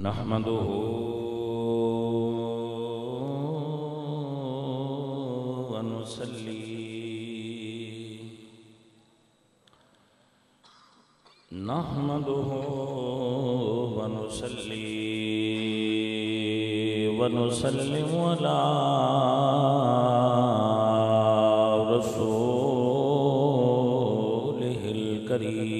نحمده ونصلي ونسلم على رسوله الكريم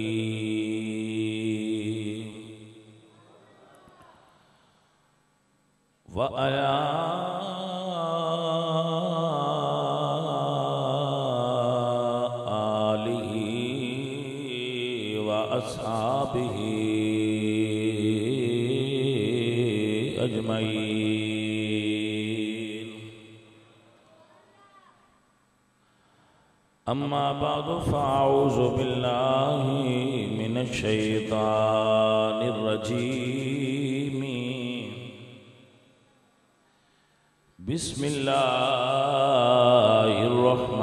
وعلى آله وأصحابه أجمعين. أما بعد فأعوذ بالله من الشيطان الرجيم. بسم الله الرحمن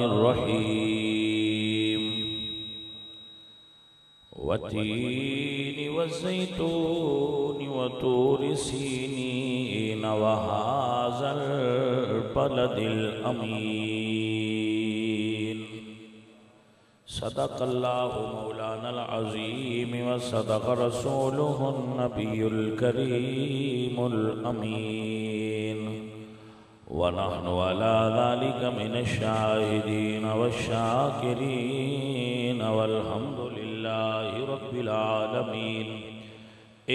الرحيم. والتين والزيتون وطور سينين وهذا البلد الأمين. صدق الله مولانا العظيم وصدق رسوله النبي الكريم الأمين. ونحن على ذلك من الشاهدين والشاكرين والحمد لله رب العالمين.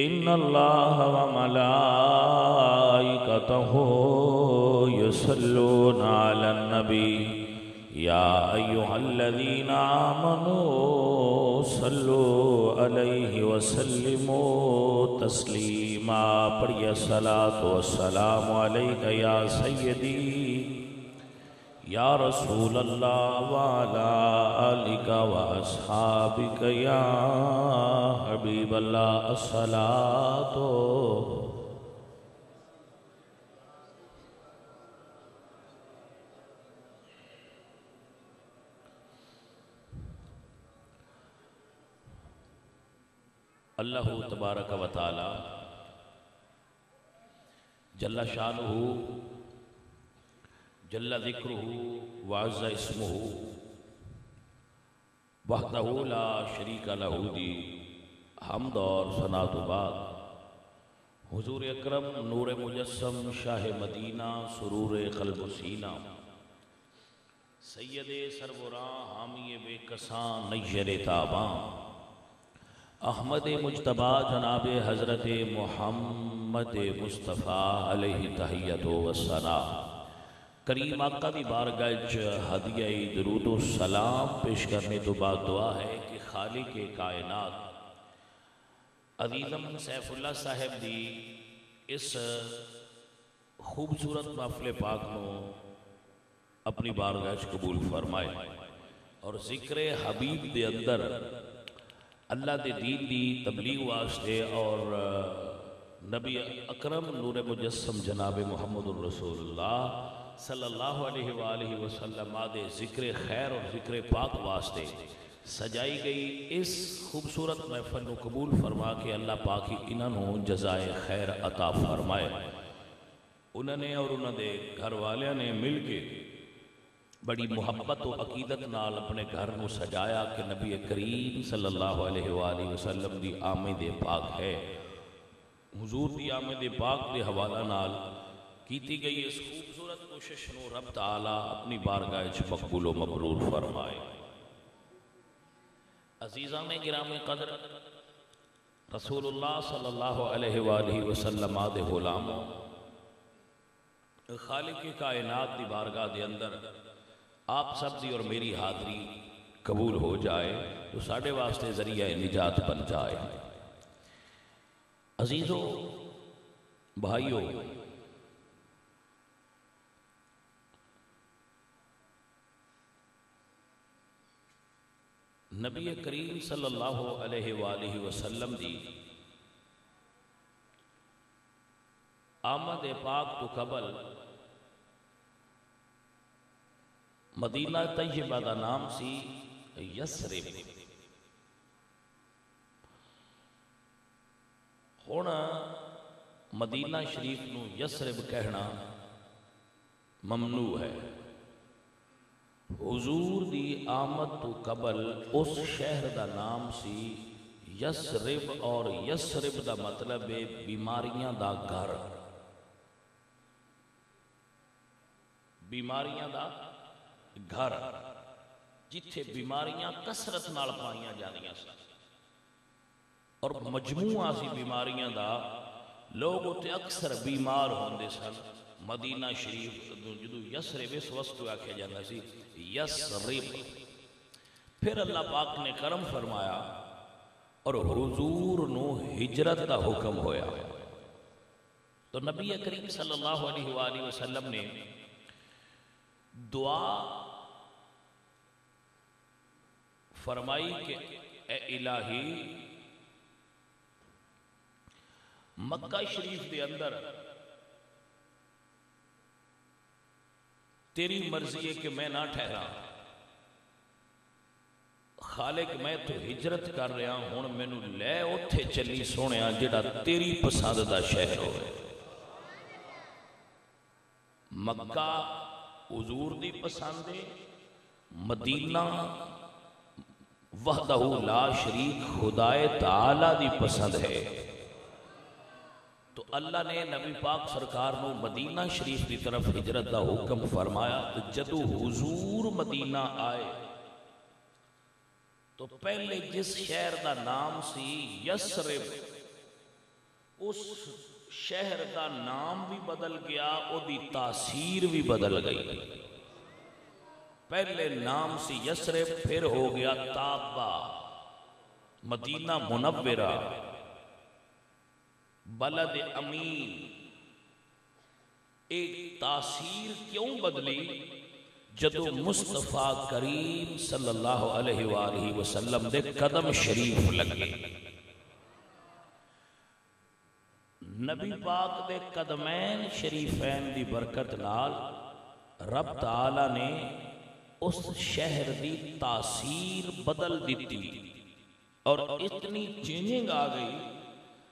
إن الله وملائكته يصلون على النبي يا أيها الذين آمنوا صلوا عليه وسلموا تسليما. پڑھیے الصلاة والسلام عليك يا سيدي يا رسول الله وعلى آلك وأصحابك يا حبيب الله. الصلاة اللہ تبارک و تعالی جل شانہ جل ذکرہ وعز اسمہ وحدہ لا شریک لہ دی حمد اور ثنا و بعد حضور اکرم نور مجسم شاہ مدینہ سرور قلب و سینہ سید سربراں حامی بے کساں نیر تاباں احمد مجتبہ جناب حضرت محمد مصطفیٰ علیہ تحیت و ثنا. کریم آقا دی بارگاہ ہدیہ درود و سلام پیش کرنے تو بعد دعا ہے کہ خالق کائنات عزیزم سیف اللہ صاحب دی اس خوبصورت محفل پاک نو اپنی بارگاہ قبول فرمائے اور ذکر حبیب دے اندر اللہ دے دین دی تبلیغ واسطے اور نبی اکرم نور مجسم جناب محمد الرسول اللہ صلی اللہ علیہ وآلہ وسلم آدھے ذکر خیر اور ذکر پاک واسطے سجائی گئی اس خوبصورت محفل کو قبول فرما کے اللہ پاکی انہوں جزائے خیر عطا فرمائے. انہوں نے اور انہوں نے گھر والیاں نے مل کے بڑی محبت و عقیدت نال اپنے گھر کو سجایا کہ نبی کریم صلی اللہ علیہ وآلہ وسلم دی آمد پاک ہے. حضور دی آمد پاک دے حوالہ نال کیتی گئی اس خوبصورت کوشش نو رب تعالیٰ اپنی بارگاہ مقبول و مبرور فرمائے. عزیزان گرام قدر رسول اللہ صلی اللہ علیہ وآلہ وسلم آدھے غلاموں خالق کائنات دی بارگاہ دے اندر آپ سب دی اور میری حاضری قبول ہو جائے تو ساڑھے واسطے ذریعہ نجات بن جائے. عزیزوں بھائیوں نبی کریم صلی اللہ علیہ وآلہ وسلم دی آمد پاک تو قبل مدینہ طیبہ دا نام سی یسرب. ہن مدینہ شریف نو یسرب کہنا ممنوع ہے. حضور دی آمد تو قبل اس شہر دا نام سی یسرب، اور یسرب دا مطلب ہے بیماریاں دا گھر. بیماریاں دا گھر، جتھے بیماریاں کثرت نال پائیاں جاندیاں سن، اور مجموعہ سی بیماریاں دا لوگ اتنے اکثر بیمار ہوندے سن. مدینہ شریف جدو یسرب اس وقت آکھیا جاتا سی یسرب. پھر اللہ پاک نے کرم فرمایا اور حضور نو ہجرت دا حکم ہویا. تو نبی کریم صلی اللہ علیہ وآلہ وسلم نے دعا فرمائی کہ اے الہی مکہ شریف دے اندر تیری مرضی ہے کہ میں نہ ٹھہرا، خالق میں تو ہجرت کر رہا ہوں، مینوں لے اوتھے چلی سونیا جڑا تیری پسند دا شہر ہوئے. مکہ حضور دی پسند ہے، مدینہ وحدہ لا شریک خدائے تعالی دی پسند ہے. تو اللہ نے نبی پاک سرکار نو مدینہ شریف کی طرف ہجرت دا حکم فرمایا. تو جدو حضور مدینہ آئے تو پہلے جس شہر دا نام سی یسرب، اس شہر دا نام بھی بدل گیا، او دی تاثیر بھی بدل گئی. پہلے نام سی یسرب، پھر ہو گیا طابہ، مدینہ منورہ، بلد امین. ایک تاثیر کیوں بدلی؟ جدو مصطفیٰ کریم صلی اللہ علیہ وآلہ وسلم دے قدم شریف لگے. نبی پاک دے قدمین شریفین دی برکت نال رب تعالی نے اس شہر دی تاثیر بدل دیتی، اور اتنی چینجنگ آ گئی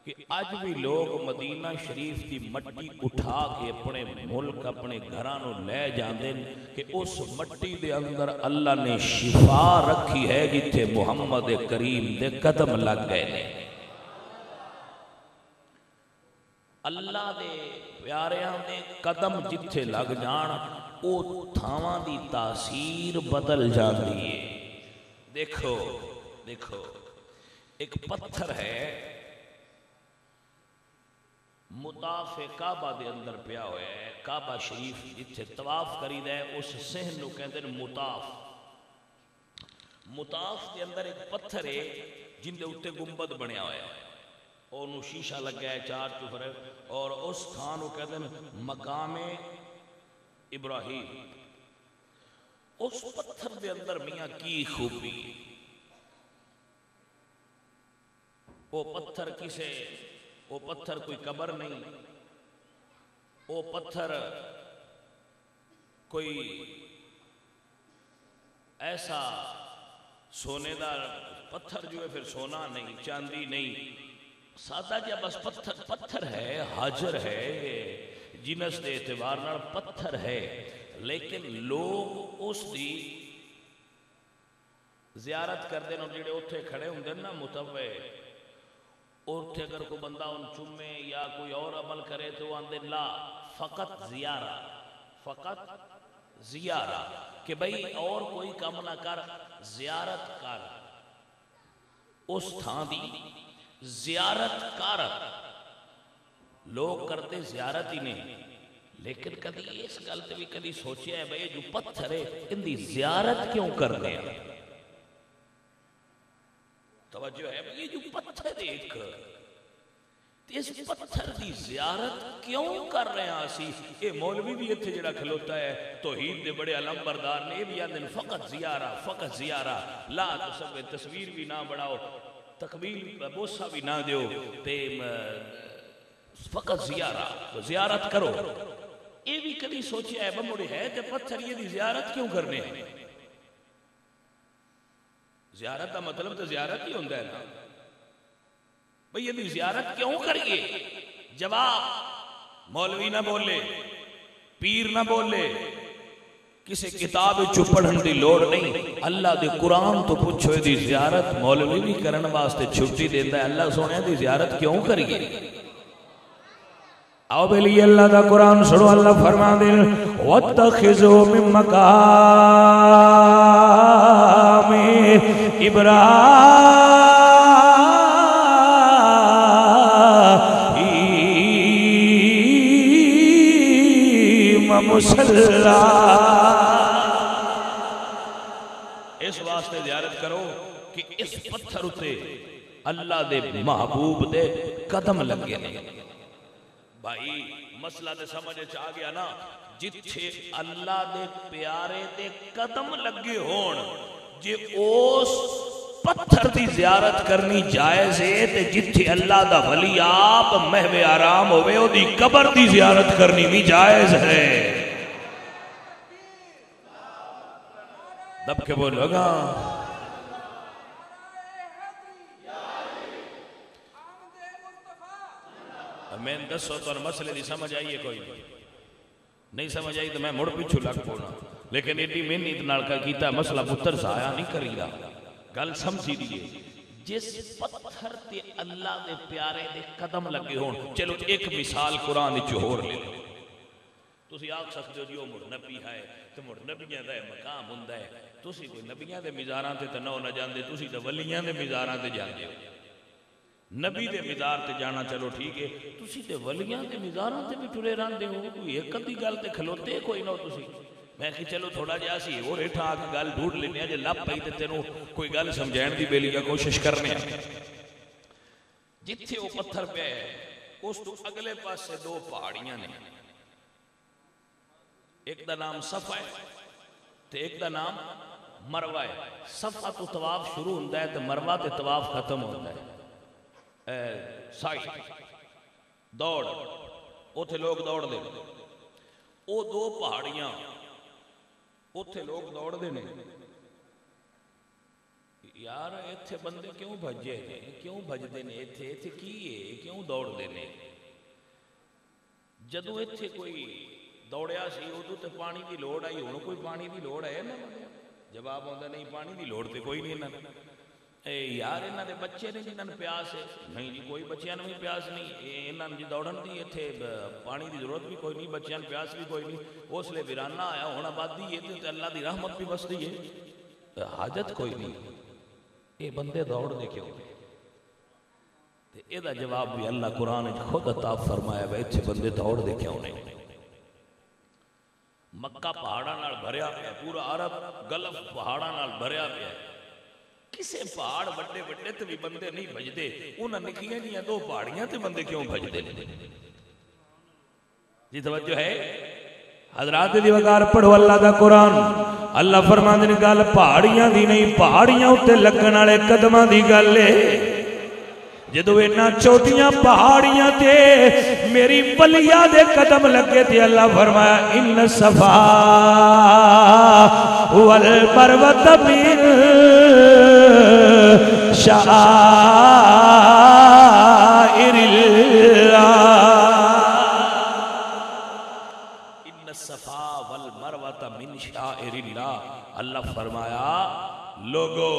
کہ آج بھی لوگ مدینہ شریف کی مٹی اٹھا کے اپنے ملک اپنے گھرانوں لے جاندے کہ اس مٹی دے اندر اللہ نے شفا رکھی ہے، جتھے محمد کریم دے قدم لگ گئے نے. اللہ دے پیاریاں دے قدم جتھے لگ جان او تھاواں دی تاثیر بدل جاندی ہے. دیکھو دیکھو ایک پتھر ہے مطاف کعبہ دے اندر پیا ہویا ہے. کعبہ شریف جتھے طواف کرید ہے اس صحن نو کہندے ہیں مطاف. مطاف دے اندر ایک پتھر ہے جن دے اتے گنبد بنیا ہویا ہے، اور شیشہ لگا ہے، چار چفر ہے، اور اس تھان نو کہندے ہیں مقام ابراہیم. اس پتھر دے اندر میاں کی خوبی، وہ پتھر کسے، وہ پتھر کوئی قبر نہیں، وہ پتھر کوئی ایسا سونے دا پتھر جو ہے پھر سونا نہیں، چاندی نہیں، سادہ جا بس پتھر. پتھر ہے، حجر ہے، جنس دے اعتبار نال پتھر ہے، لیکن لوگ اس دی زیارت کرتے ہیں. جڑے اتھے کھڑے ہوندے نا متوے، اور اتھے اگر کوئی بندہ ان چومے یا کوئی اور عمل کرے تو وہ آندے لا فقط زیارہ، فقط زیارہ، کہ بھئی اور کوئی کام نہ کر، زیارت کر، اس تھان دی زیارت کر. لوگ کرتے زیارت ہی نہیں، لیکن کدی اس گلتے بھی کدی سوچیا ہے بھئی جو پتھر ہے ان دی زیارت کیوں کر رہے ہیں؟ توجہ ہے بھئی یہ جو پتھر ایک، اس پتھر دی زیارت کیوں کر رہے ہیں اسی؟ اے مولوی بھی اتھے جڑا کھلوتا ہے توحید دے بڑے علم بردار نے بھی آدھن فقط زیارہ، فقط زیارہ، لا تصویر بھی نہ بڑھاؤ، تقبیل بوسہ بھی نہ دیو، فقط زیارہ، زیارت کرو. یہ بھی کدی سوچیا ہے بمڑی ہے تے پتھر یہ دی زیارت کیوں کرنے ہیں؟ زیارت کا مطلب تو زیارت ہی ہوندہ ہے نا. بھئی یہ زیارت کیوں کریے؟ جواب مولوی نہ بولے، پیر نہ بولے، کسی کتاب چو پڑھن دی لوڑ نہیں، اللہ دے قرآن تو پوچھو دی زیارت مولوی بھی کرن واسطے چھٹی دیتا ہے، اللہ سونے دی زیارت کیوں کریے؟ آؤ بھلی اللہ دا قرآن سنو، اللہ فرما دے وَاتَّخِذُوا مِن مَّقَامِ إِبْرَاهِيمَ مُصَلًّى، اس واسطے زیارت کرو کہ اس پتھر اتے اللہ دے محبوب دے قدم لگے نے۔ بھائی مسئلہ دے سمجھے چاہ گیا نا، جتھے اللہ دے پیارے دے قدم لگے ہون جے اس پتھر دی زیارت کرنی جائز ہے، تے جتھے اللہ دا ولی آپ محو آرام ہوئے او دی قبر دی زیارت کرنی بھی جائز ہے۔ دب کے بولو گا میں دسو تو مسئلے دی سمجھ آئیے، کوئی نہیں سمجھ آئی تو میں مڑ پیچھو لگ پونا، لیکن ایڈی میں اتنا کا کیتا مسئلہ پتر ضائع نہیں کری دا، گل سمجھی دیئے جس پتھر تے اللہ دے پیارے دے قدم لگے ہون۔ چلو ایک مثال قرآن چہور لے لو، تسی آگ سکتے ہو جو مڑ نبی ہے تو مڑ نبیاں دے مقام ہوندہ ہے، تسی کوئی نبیاں دے مزاراں تے نو نہ جاندے، تسی تے ولیاں دے مزاراں تے جاندے ہو۔ نبی دے مزار تے جانا چلو ٹھیک ہے، تسی تے ولیاں دے مزاراں تے بھی ٹرے راندے ہو، کوئی ایک کدی گل تے کھلوتے کوئی نہ تسی۔ میں کہ چلو تھوڑا جا سی اور اٹھا آکے گل ڈھونڈ لینے ہیں، جے لب پئی تے تینوں کوئی گل سمجھین دی بیلی کا کوشش کرنے ہیں۔ جتھے وہ پتھر پہ ہے اس تو اگلے پاس سے دو پہاڑیاں نے، ایک دا نام صفا ہے تے ایک دا نام مروہ ہے۔ صفا تو طواف شروع ہوندہ ہے تے مروہ تے طواف ختم ہوندہ ہے۔ سائی دوڑ اوتھے لوگ دوڑ دے، او دو پہاڑیاں اوتھے لوگ دوڑ دے نے۔ یار ایتھے بندے کیوں بھجے نے، کیوں بھجدے نے، ایتھے ایتھے کی ہے، کیوں دوڑ دے نے؟ جدو ایتھے کوئی دوڑیا سی ادو تے پانی دی لوڑ آئی، ہن کوئی پانی دی لوڑ ہے نا؟ جواب ہوندا نہیں، پانی دی لوڑ تے کوئی نہیں نا۔ یار انہاں دے بچے نے جنہاں نوں پیاس ہے، نہیں جی کوئی بچیاں نوں بھی پیاس نہیں، انہاں نوں جی دوڑن دی ایتھے پانی دی ضرورت بھی کوئی نہیں، بچیاں نوں پیاس بھی کوئی نہیں، اس لیے ویرانہ آیا ہن آبادی ہے تے اللہ دی رحمت بھی بسدی ہے، حاجت کوئی نہیں، اے بندے دوڑ دے کیوں؟ تے اے دا جواب بھی اللہ قرآن خود عطا فرمایا ہے، ایتھے بندے دوڑ دے کیوں نہیں؟ مکہ پہاڑاں نال بھریا پیا، پورا عرب گلف پہاڑاں نال بھریا پیا، کسے پہاڑ بڑے بڑے تے بھی بندے نہیں بھجدے، انہاں نکیاں جیاں دو پہاڑیاں تے بندے کیوں بھجدے؟ جی توجہ ہے حضرات دی وقار پڑھو اللہ دا قرآن۔ اللہ فرماندے نے گل پہاڑیاں دی نہیں، پہاڑیاں اتے لگن والے قدماں دی گل ہے۔ جدو اینا چھوٹیاں پہاڑیاں تے میری ولیہ دے قدم لگے تے اللہ فرمایا ان الصفا والمروہ من شعائر اللہ، ان الصفا والمروہ من شعائر اللہ۔ اللہ فرمایا لوگو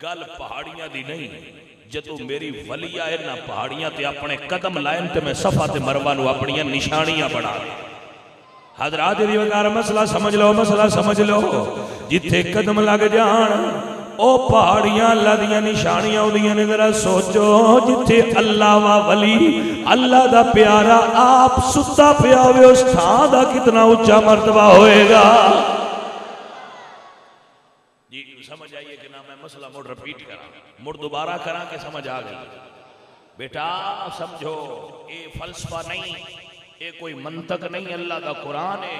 گل پہاڑیاں دی نہیں، جدو میری ولیہ ہے نا پہاڑیاں تے اپنے قدم لائن تے میں صفا تے مروہ نو اپنیاں نشانیاں بنا۔ حضرات دی وقار مسئلہ سمجھ لو، مسئلہ سمجھ لو، جتھے قدم لگ جان او پہاڑیاں اللہ دیاں نشانیاں ہوندیاں نے۔ ذرا سوچو جتھے اللہ و ولی اللہ دا پیارا آپ ستا پیا ہوئے اس تھان دا کتنا اونچا مرتبہ ہوئے گا۔ جی سمجھ آئیے کہ نہ میں مسئلہ مڑ رپیٹ کرا، مڑ دوبارہ کرا کہ سمجھ آ گئی؟ بیٹا سمجھو اے فلسفہ نہیں، اے کوئی منطق نہیں، اللہ دا قرآن ہے۔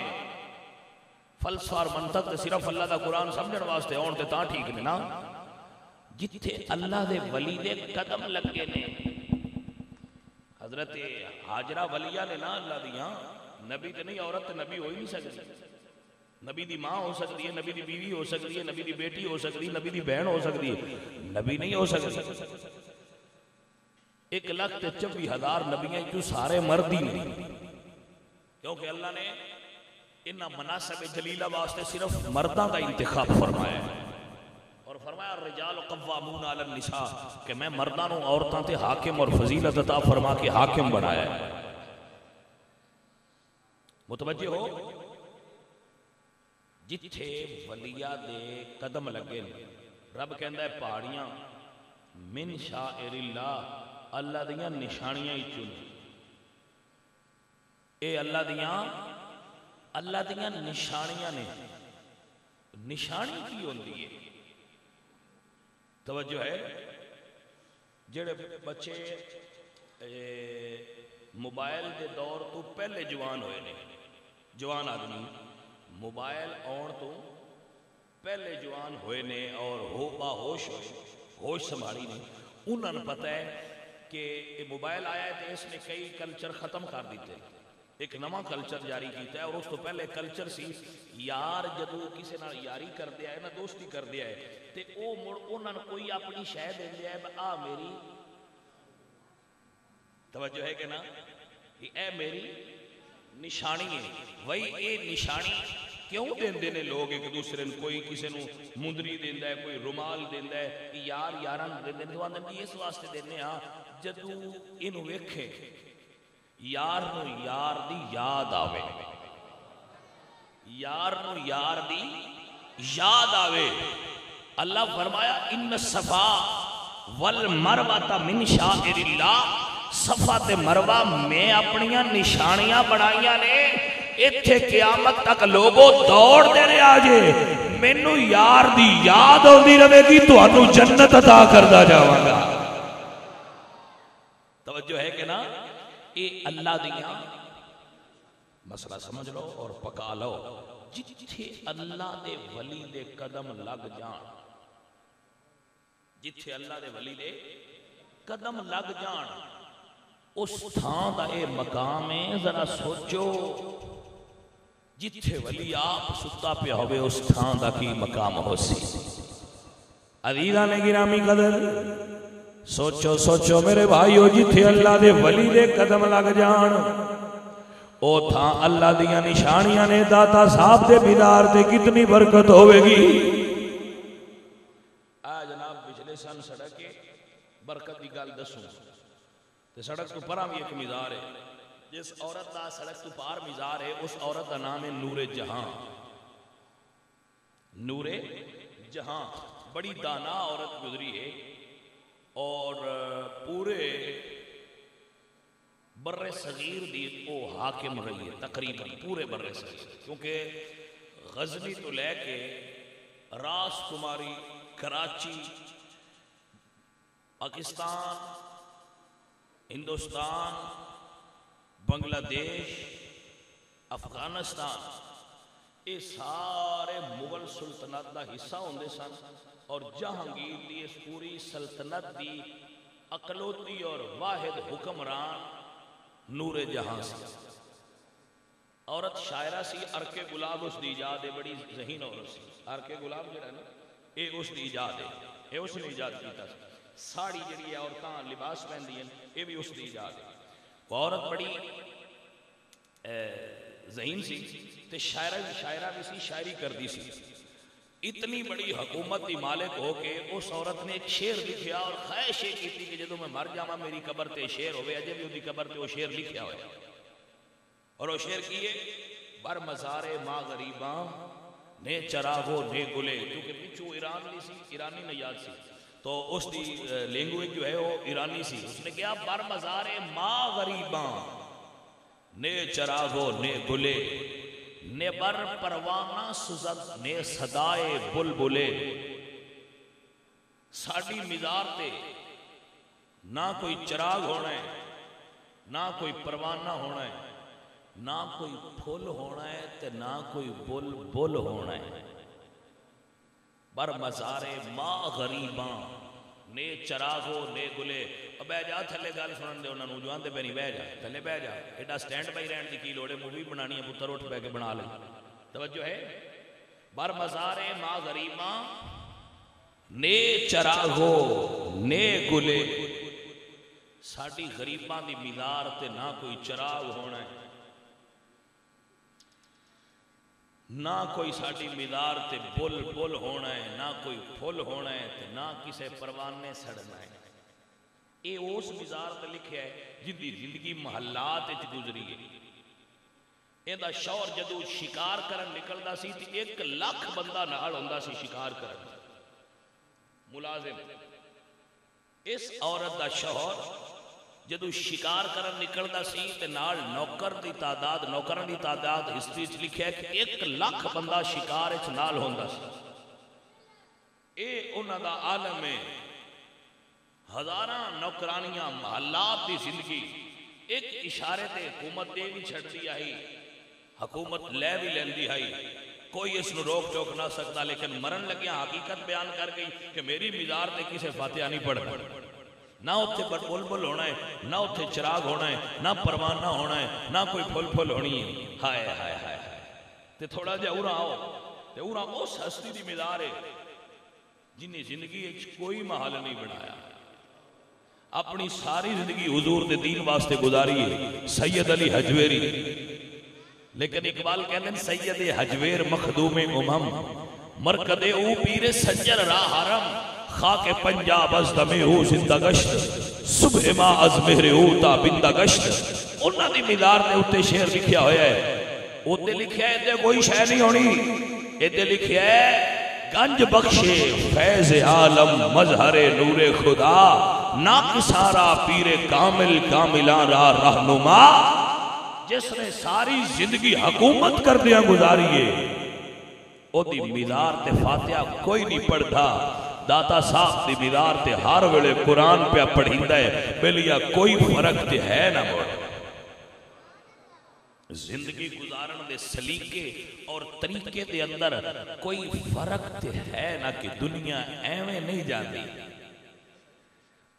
فلسفہ اور منطق صرف اللہ دا قرآن سمجھن واسطے ہون تے تاں ٹھیک نے نا۔ جتھے اللہ دے ولی دے قدم لگے نے، حضرت حاجرہ ولیہ نے نا اللہ دیاں، نبی تے نہیں، عورت نبی ہو ہی نہیں سکتی، نبی دی ماں ہو سکتی ہے، نبی دی بیوی ہو سکتی ہے، نبی دی بیٹی ہو سکتی ہے، نبی دی بہن ہو سکتی ہے، نبی نہیں ہو سکتی۔ 1,24,000 نبیاں جو سارے مرد ہی نہیں، کیونکہ اللہ نے انہاں مناسب جلیلہ واسطے صرف مرداں کا انتخاب فرمایا ہے، اور فرمایا الرجال قوامون علی النساء کہ میں مرداں نوں عورتاں تے حاکم اور فضیلت عطا فرما کے حاکم بنایا ہے۔ متوجہ ہو، جتھے ولیہ دے قدم لگے رب کہندا ہے پہاڑیاں من شائر اللہ، اللہ دیاں نشانیاں ہی چن، اے اللہ دیاں نشانیاں نے۔ نشانی کی ہوندی ہے؟ توجہ ہے، جڑے بچے موبائل دے دور تو پہلے جوان ہوئے نے، جوان آدمی موبائل آن تو پہلے جوان ہوئے نے اور باہوش ہوئے، ہوش سنبھالی نے، انہوں نے پتہ ہے کہ موبائل آیا ہے تو اس نے کئی کلچر ختم کر دیتے، ایک نواں کلچر جاری کیتا ہے، اور اس تو پہلے کلچر سی یار جدو کسی نال یاری کر دیا ہے نا، دوستی کر دیا ہے تے او مڑ انہوں نے کوئی اپنی شے دے دیا ہے، آ میری توجہ ہے کہ نا، اے میری نشانی ہے۔ وہی اے نشانی کیوں دیندے نے لوگ ایک دوسرے نے؟ کوئی کسی نو مندری دیندا ہے، کوئی رومال دیندا ہے، یار یاراں دیندے نے، تو آندے اس واسطے دینے ہاں جدو اینو ویکھے یار نو یار دی یاد آوے، یار نو یار دی یاد آوے۔ اللہ فرمایا ان الصفا والمروہ من شعائر اللہ، صفا تے مروہ میں اپنیاں نشانیاں بنائیاں نے، ایتھے قیامت تک لوگوں دوڑ دینے آجے مینوں یار دی یاد ہوندی رہے گی، تہانوں جنت عطا کردا جاواں گا۔ توجہ ہے کہ نا، اے اللہ دیاں مسئلہ سمجھ لو اور پکا لو، جتھے اللہ دے ولی دے قدم لگ جان، جتھے اللہ دے ولی دے قدم لگ جان، اس تھان دا اے مقام ہے، ذرا سوچو جتھے ولی آپ ستا پہ ہوئے اس تھان دا کی مقام ہو سی۔ عزیزاں نے گرامی قدر سوچو سوچو میرے بھائیو، جتھے اللہ دے ولی دے قدم لگ جان او تھا اللہ دیاں نشانیاں نے۔ داتا صاحب دے بیدار دے کتنی برکت ہوئے گی۔ جناب پچھلے سن سڑک برکت دی گل دسوں تے سڑک تو پرا بھی ایک مزار ہے، جس عورت دا سڑک تو پار مزار ہے اس عورت دا نام ہے نور جہاں۔ نور جہاں بڑی دانا عورت گزری ہے، اور پورے بر صغیر دی او حاکم رہی ہے، تقریباً پورے بر صغیر، کیونکہ غزنی تو لے کے راس کماری، کراچی، پاکستان، ہندوستان، بنگلہ دیش، افغانستان، یہ سارے مغل سلطنت دا حصہ ہوندے سن، اور جہانگیر دی اس پوری سلطنت دی اکلوتی اور واحد حکمران نور جہاں سی۔ عورت شاعرہ سی، ارکے گلاب اس دی ایجاد ہے، بڑی ذہین عورت سی۔ ارکے گلاب جڑا نا اے اس دی ایجاد ہے، اے اس نے ایجاد کیتا سی۔ ساڑی جڑی ہے عورتاں لباس پہندی ہیں، اے بھی اس دی ایجاد ہے۔ وہ عورت بڑی ذہین سی تے شاعرہ بھی سی، شاعری کردی سی۔ اتنی بڑی حکومت دی مالک ہو کے اس عورت نے ایک شعر لکھیا، اور خواہش یہ کی تھی کہ جدو میں مر جاواں میری قبر تے شعر ہوئے، اجے بھی اودی قبر تے وہ شعر لکھیا ہوئے، اور وہ شعر کیے بر مزار ماں غریباں نے چراغو نے گلے، کیونکہ پچھو ایران لی سی، ایرانی نیاد سی، تو اس دی لینگویج جو ہے وہ ایرانی سی۔ اس نے کہا بر مزار ماں غریباں نے چراغو نے گلے، نے بر پروانہ سزد نے صدائے بلبلے۔ ساڑی مزار تے نہ کوئی چراغ ہونا ہے، نہ کوئی پروانہ ہونا ہے، نہ کوئی پھول ہونا ہے، تے نہ کوئی بل ہونا ہے۔ بر مزار ماں غریباں نے چراغو نے گلے۔ بہ جا تھلے گل سنن دے، انہاں نوجوان دے پہنی بہ جا تھلے، بہ جا، ایڈا سٹینڈ بائی رہن دی کی لوڑے، مووی بنانی ہے پتر اٹھ بہ کے بنا لے۔ توجہ ہے، بر مزار ماں غریباں نے چراغو نے گلے، ساڈی غریباں دی مزار تے نہ کوئی چراغ ہونا ہے، نہ کوئی ساڈی مزار تے بل ہونا ہے، نہ کوئی پھل ہونا ہے تے نہ کسے پروانے سڑنا ہے۔ اے اس مزار تے لکھیا ہے جن دی زندگی محلات وچ گزری ہے۔ ایندا شوہر جدوں شکار کرن نکلدا سی تے 1 لاکھ بندہ نال ہوندا سی شکار کرن ملازم۔ اس عورت دا شوہر جدو شکار کرن نکلدا سی تے نال نوکران دی تعداد ہسٹری وچ لکھیا ہے کہ 1 لاکھ بندہ شکار وچ نال ہوندا سی۔ اے انہاں دا عالم ہے، ہزاراں نوکرانیاں، محلات دی زندگی ایک اشارے تے حکومت دے بھی چھڑتی آئی، حکومت لے بھی لیندی آئی، کوئی اس نو روک ٹوک نہ سکتا، لیکن مرن لگیا حقیقت بیان کر گئی کہ میری مزار تے کسے فاتحہ نہیں پڑھنا، نہ اتھے بلبل ہونا ہے، نہ اتھے چراغ ہونا ہے، نہ پروانہ ہونا ہے، نہ کوئی پھل ہونی ہے۔ ہائے ہائے ہائے تے تھوڑا جا اورا آؤ تے اورا اس ہستی دی مزار ہے جنہیں زندگی کوئی محل نہیں بنایا، اپنی ساری زندگی حضور دے دین واسطے گزاری ہے، سید علی حجویری۔ لیکن اقبال کہتے ہیں سید حجویر مخدوم امم، مرکد او پیر سجر راہ حرم، خاک پنجاب از دمے او زندہ گشت، صبح ما از مہر او تا بندہ گشت۔ انہاں دی مزار نے اتے شعر لکھیا ہویا ہے، اتے لکھیا ہے تے کوئی شے نہیں ہونی، اتے لکھیا ہے گنج بخشے فیض عالم مظہر نور خدا، ناقصارا پیر کامل کاملان را رہنما، جس نے ساری زندگی حکومت کر دیا گزاری ہے، او دی مزار تے فاتحہ کوئی نہیں پڑھتا، داتا صاحب دی مزار تے ہر ویلے قرآن پہ پڑھیندا ہے، بلیا کوئی فرق تے ہے نہ موڑ۔ زندگی گزارن دے سلیقے اور طریقے دے اندر کوئی فرق تے ہے نہ کہ دنیا ایویں نہیں جاندی۔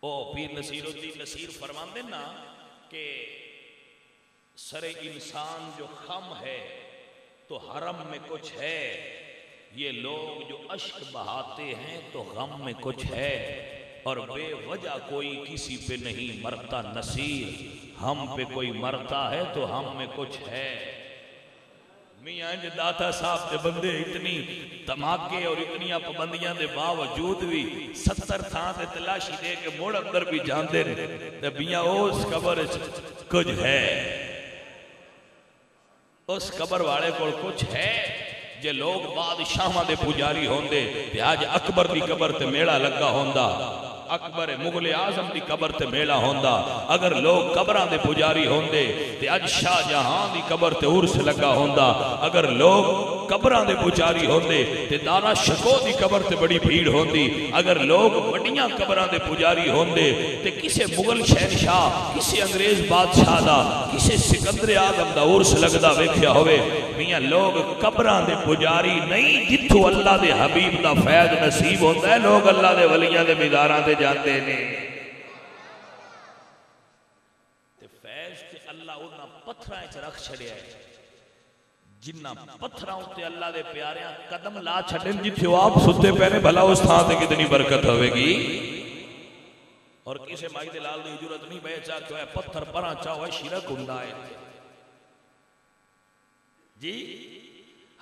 او پیر نصیر الدین نصیر فرماندے نا کہ سر انسان جو خم ہے تو حرم میں کچھ ہے، یہ لوگ جو اشک بہاتے ہیں تو غم میں کچھ ہے، اور بے وجہ کوئی کسی پہ نہیں مرتا نصیر، ہم پہ کوئی مرتا ہے تو ہم میں کچھ ہے۔ میاں جو داتا صاحب دے بندے اتنی تماکے اور اتنی پابندیاں دے باوجود بھی 70 تھاں تے تلاشی دے کے موڑ اندر بھی جاندے تے میاں اس قبر کچھ ہے، اس قبر والے کو کچھ ہے۔ جے لوگ بادشاہاں دے پجاری ہوندے تے آج اکبر دی قبر تے میڑا لگا ہوندا، اکبر مغل اعظم دی قبر تے میڑا ہوندا، اگر لوگ قبراں دے پجاری ہوندے تے آج شاہ جہاں دی قبر تے عرس لگا ہوندا، اگر لوگ قبراں دے پجاری ہوندے تے دانا شکو دی قبر تے بڑی بھیڑ ہوندی، اگر لوگ بڑیاں قبراں دے پجاری ہوندے تے کسے مغل شہنشاہ، کسے انگریز بادشاہ دا، کسے سکندر اعظم دا عرس لگدا ویکھیا ہوئے۔ میاں لوگ قبراں دے پجاری نہیں، جتھوں اللہ دے حبیب دا فیض نصیب ہوتا ہے لوگ اللہ دے ولیاں دے مزاراں تے جاندے نے۔ تے فیض تے اللہ انہاں پتھراں وچ رکھ چھڑیا ہے، جنہاں پتھراں تے اللہ دے پیاریاں قدم لا چھڈن جتھے آپ ستے پہنے بھلا اس تھاں تے کتنی برکت ہوے گی۔ اور کسے مائی دے لال دی ضرورت نہیں بے چاہ کہ پتھر پراں چاہو ہے شرک ہوندا ہے جی۔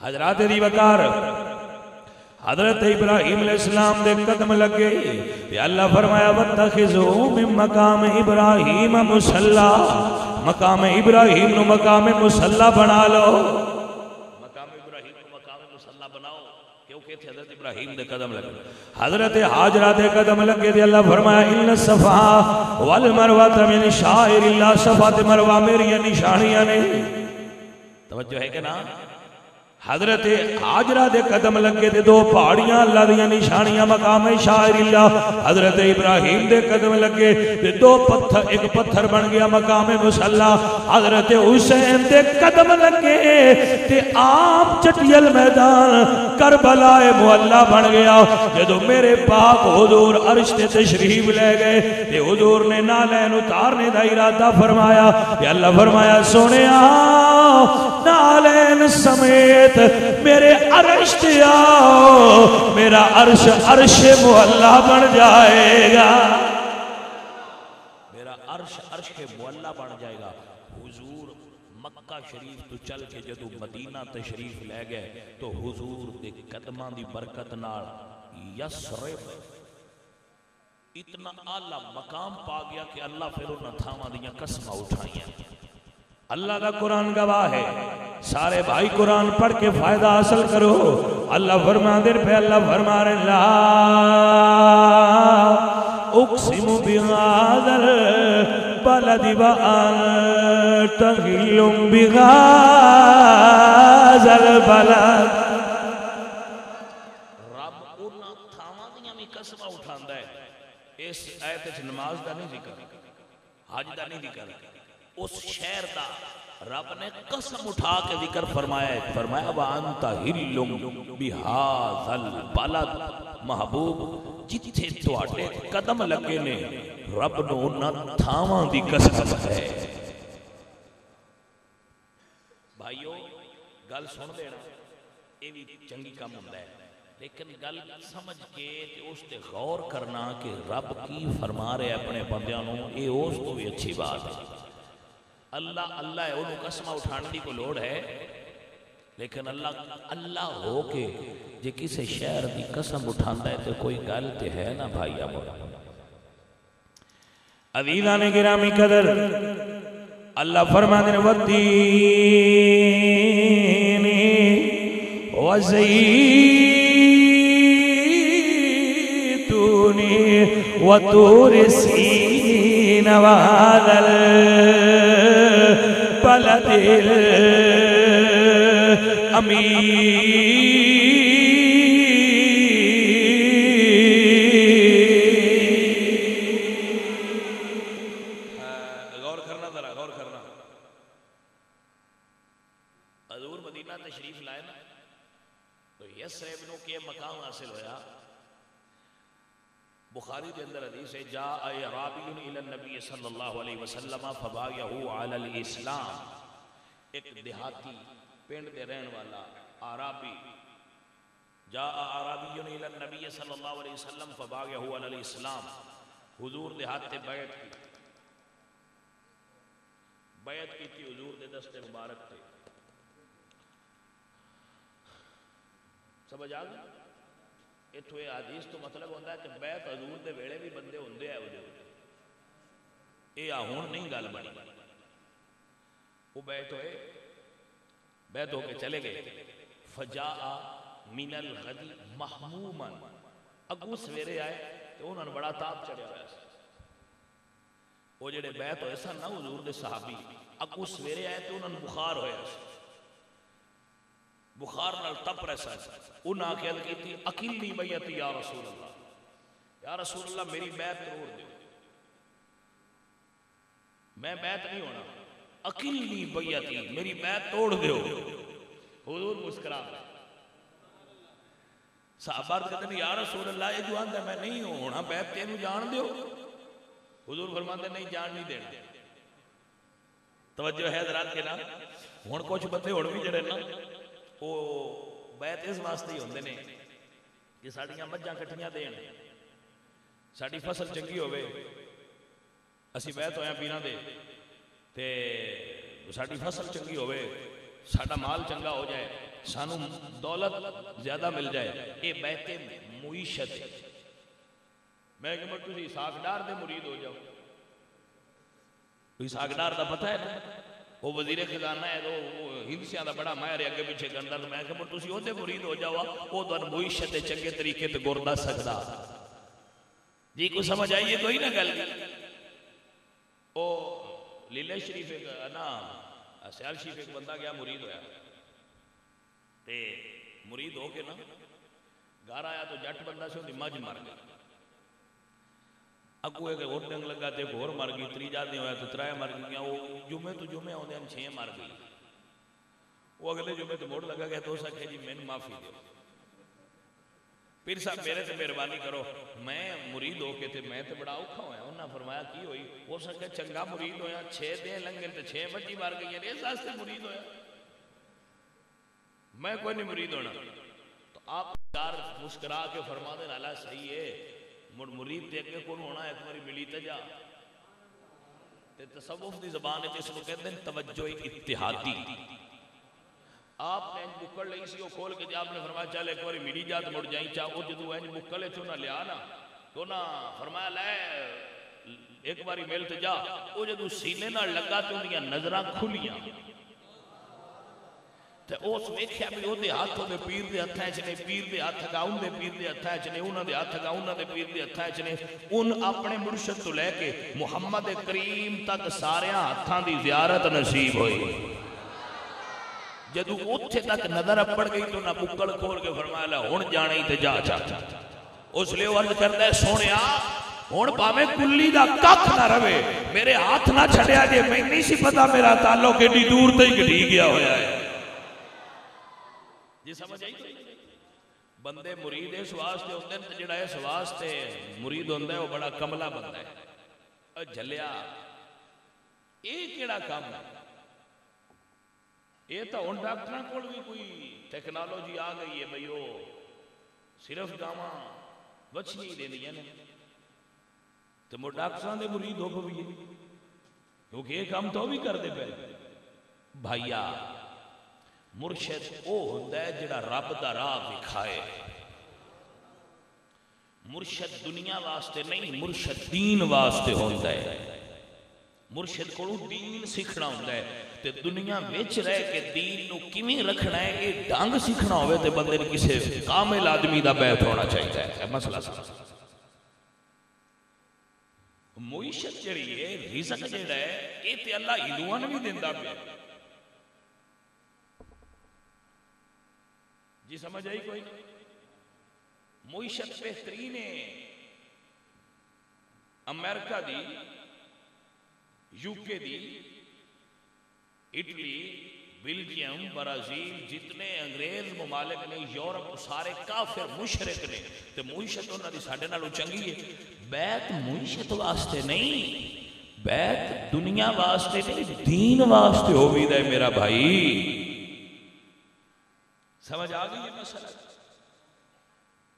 حضرات دی وقار حضرت ابراہیم علیہ السلام دے قدم لگے کہ اللہ فرمایا وَاتَّخِذُوا مِن مَقَامِ ابراہیم مُصَلَّى، مقام ابراہیم نو مقام مصلی بنا لو، مقام ابراہیم نو مقام مصلی بناؤ، کیونکہ تھے حضرت ابراہیم دے قدم لگے، حضرت حاجرہ دے قدم لگے دے اللہ فرمایا اِنَّ الصَّفَا وَالْمَرْوَةَ مِنْ شَعَائِرِ اللَّهِ، صفا تے مروہ میری نشانیاں نے۔ توجہ ہے کہ نا؟ حضرت حاجرہ دے قدم لگے دے 2 پہاڑیاں اللہ دیاں نشانیاں مقام شاعر اللہ، حضرت ابراہیم دے قدم لگے دے 2 پتھر، ایک پتھر بن گیا مقام مصلی، حضرت حسین دے قدم لگے تے عام چٹیل میدان کربلا معلی بن گیا۔ جدو میرے پاک حضور عرش تے تشریف لے گئے تے حضور نے نالین اتارنے دا ارادہ فرمایا کہ اللہ فرمایا سونیا نالین سمیت میرے عرش تے آؤ، میرا عرش عرش معلی بن جائے گا، تیرا عرش کے معلہ بن جائے گا. حضور مکہ شریف تو چل کے جدو مدینہ تشریف لے گئے تو حضور دے قدماں دی برکت نال یسرب اتنا اعلیٰ مقام پا گیا کہ اللہ پھر انہاں تھاواں دیاں قسماں اٹھائیاں. اللہ کا قرآن گواہ ہے. سارے بھائی قرآن پڑھ کے فائدہ حاصل کرو. اللہ فرما دے پہ اللہ فرما رہے لا اقسم بهذا البلد وانت حل بهذا البلد. رب انہاں تھاواں دیاں بھی قسماں اٹھاندا ہے. اس آیت وچ نماز دا نہیں ذکر, حج دا نہیں ذکر, اس شہر دا رب نے قسم اٹھا کے ذکر فرمایا ہے. فرمایا وانت حل بهذا البلد. محبوب جتھے تواڈے قدم لگے نے رب نو انہاں تھاواں دی قسم ہے. بھائیو گل سن لینا, یہ بھی چنگی کام ہوندا ہے, لیکن گل سمجھ کے تے اس تے غور کرنا کہ رب کی فرما رہے اپنے بندیاں نو, یہ اس تو بھی اچھی بات ہے. اللہ اللہ ہے, انہوں قسمہ اٹھانے دی کو لوڑ ہے, لیکن اللہ ہو کے جے کسی شہر دی قسم اٹھاندا ہے تو کوئی گل تے ہے نا بھائی. عزیزان گرامی قدر, اللہ فرماتے ہیں والتین والزیتون وطور سین وهذا البلد الامین. تشریف لائے نا تو یسرب نو کے مقام حاصل ہویا. بخاری کے اندر حدیث ہے جاء اعرابی الی النبی صلی اللہ علیہ وسلم فبایعہ علی الاسلام. ایک دیہاتی پنڈ دے رہن والا اعرابی جاء اعرابی الی النبی صلی اللہ علیہ وسلم فبایعہ علی الاسلام. حضور دے ہاتھ تے بیعت کی تھی حضور دے دست مبارک تے. سمجھ آ گئی؟ اتھو یہ حدیث تو مطلب ہوتا ہے کہ بیعت حضور دے ویڑے بھی بندے ہوندے ہیں حضور. یہ ہون نہیں گل بنی. وہ بیعت ہو کے چلے گئے. فجاء من الغد محموما. اگو سویرے آئے تو انہوں نے بڑا تاپ چڑھیا ہوا ہے. وہ جڑے بیعت ہوئے سن نا حضور دے صحابی, اگو سویرے آئے تو انہوں نے بخار ہویا ہے. بخار نال تپ رہا ہے. انہاں کہل کی تھی اکیلی بیعتی یا رسول اللہ, یا رسول اللہ میری بیعت توڑ دو, میں بیعت نہیں ہونا, اکیلی بیعتی میری بیعت توڑ دو. حضور مسکرا رہے. صحابہ کہتے ہیں یا رسول اللہ یہ جو آندہ میں نہیں ہونا بیعت تینوں جان دیو. حضور فرماتے نہیں جان نہیں دینا. توجہ ہے حضرات کے نام. ہن کچھ بندے ہن بھی جڑے نا وہ بیعت اس واسطے ہی ہوندے نے کہ ساڈیاں مجھاں کٹھیاں دین, ساڈی فصل چنگی ہوے, اسی بیعت ہویا پیراں دے تے ساڈی فصل چنگی ہوے, ساڈا مال چنگا ہو جائے, سانو دولت زیادہ مل جائے. یہ بیعت معیشت. میں کہ تسی ساکھدار دے مرید ہو جاؤ. کوئی ساکھدار دا پتہ ہے نا, وہ وزیر خزانہ ہے, وہ ہندسیاں دا بڑا ماہر ہے, اگے پیچھے کردا. تو میں کہ تسی او دے مرید ہو جاؤ, وہ تانوں معیشت چنگے طریقے تے گور دس سکدا. جی کو سمجھ آئیے کوئی نہ گل. او لیلہ شریف ایک نا سیال شریف ایک بندہ گیا مرید ہویا تے مرید ہو کے نا گھر آیا تو جٹ بندہ سے مجھ مر گیا. اگو ایک اور ڈنگ لگا تے گھور مر گئی. تریجا دن ہویا تو ترائے مر گیا. وہ جمعے تو جمعے ہوندے ہم 6 مر گئی. وہ اگلے جمعے تو موڑ لگا گیا تو ہو سکے جی میں معافی دو. پیر صاحب میرے سے مہربانی کرو, میں مرید ہو کے تے میں تے بڑا اوکھا ہویا. انہاں فرمایا کی ہوئی؟ ہو سکے چنگا مرید ہویا, 6 دن لنگے تے 6 بچی مر گئی. اس واسطے مرید ہویا, میں کوئی نہیں مرید ہونا. تو آپ یار مسکرا کے فرما دے اللہ صحیح ہے, مرید تے اگے کون ہونا, ایک باری ملی تے جا. تے تصوف دی زبان ہے جس کو کہتے ہیں توجہ اتحادی. آپ نے انج بکڑ لئی سی وہ کھول کے آپ نے فرمایا چل ایک باری میری جات مڑ جائیں چاہ وہ جدو انج بکڑے چو نہ لیا نا تو نہ فرمایا لے ایک باری ملت جا وہ جدو سینے نہ لگا تو انہیاں نظراں کھلیاں تے اس ویکھیا بھی وہ دے ہاتھوں دے پیر دے ہتھاں وچ نے پیر دے ہاتھ گا ان دے پیر دے ہتھاں وچ نے انہاں دے ہاتھ گا انہاں دے پیر دے ہتھاں وچ نے ان اپنے مرشد تو لے کے محمد کریم تک سارے ہاتھاں دی زیارت نصیب ہوئی. جدو اوتھے تک نظر اپڑ گئی تو نہ بکڑ کھول کے فرمایا لے ہن جانے تے جا چا. اس لیے عرض کردا ہے سونیا ہن پاویں کلی دا ککھ نہ رہے میرے ہاتھ نہ چھڈیا جے میں نہیں سی پتہ میرا تعلق ایڈی دور تے گڈی گیا ہویا ہے. جی سمجھ آئی بندے مرید اس واسطے ہوندے نے جڑا اس واسطے مرید ہوندا ہے وہ بڑا کملا بندہ ہے. او جھلیا اے کیڑا کام ہے یہ تو ہن ڈاکٹراں کول بھی کوئی ٹیکنالوجی آ گئی ہے بھئی وہ صرف گاواں بچنی دیندیاں نے تے مو ڈاکٹراں دے مرید ہو بھی کیونکہ یہ کام تو بھی کر دے پے بھائیا. مرشد او ہوندا ہے جڑا رب دا راہ دکھائے. مرشد دنیا واسطے نہیں مرشد دین واسطے ہوندا ہے. مرشد کو دین سیکھنا ہوندا ہے تے دنیا وچ رہ کے دین نو کیویں رکھنا ہے یہ ڈنگ سیکھنا ہوے تے بندے نے کسے کامل آدمی دا بیعت ہونا چاہیے ہے مسئلہ سمجھ. معیشت جڑی ہے رزق جڑا ہے یہ تے اللہ ہندوؤں نے بھی دیندا پیا. جی سمجھ آئی کوئی معیشت بہترین ہے امریکہ دی یوکے دی اٹلی بیلجیم برازیل جتنے انگریز ممالک نے یورپ سارے کافر مشرک نے تے معیشت انہاں دی ساڈے نالوں چنگی ہے. بیعت معیشت واسطے نہیں بیعت دنیا واسطے نہیں دین واسطے ہووی دا میرا بھائی. سمجھ آ گئی یہ مسئلہ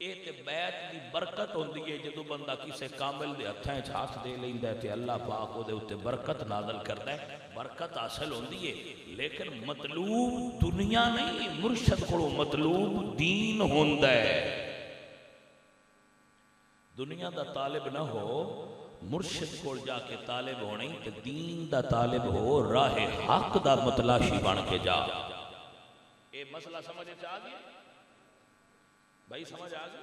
یہ تے بیعت دی برکت ہوندی ہے جدو بندہ کسے کامل دے ہتھاں وچ ہاتھ دے لیندا ہے تے اللہ پاک او دے اوتے برکت نازل کردا ہے برکت حاصل ہوندی ہے. لیکن مطلوب دنیا نہیں مرشد کو مطلوب دین ہوندا ہے. دنیا دا طالب نہ ہو مرشد کو جا کے طالب ہونے تے دین دا طالب ہو راہ حق دا متلاشی بن کے جا. یہ مسئلہ سمجھ آ گیا بھائی سمجھ آ گیا.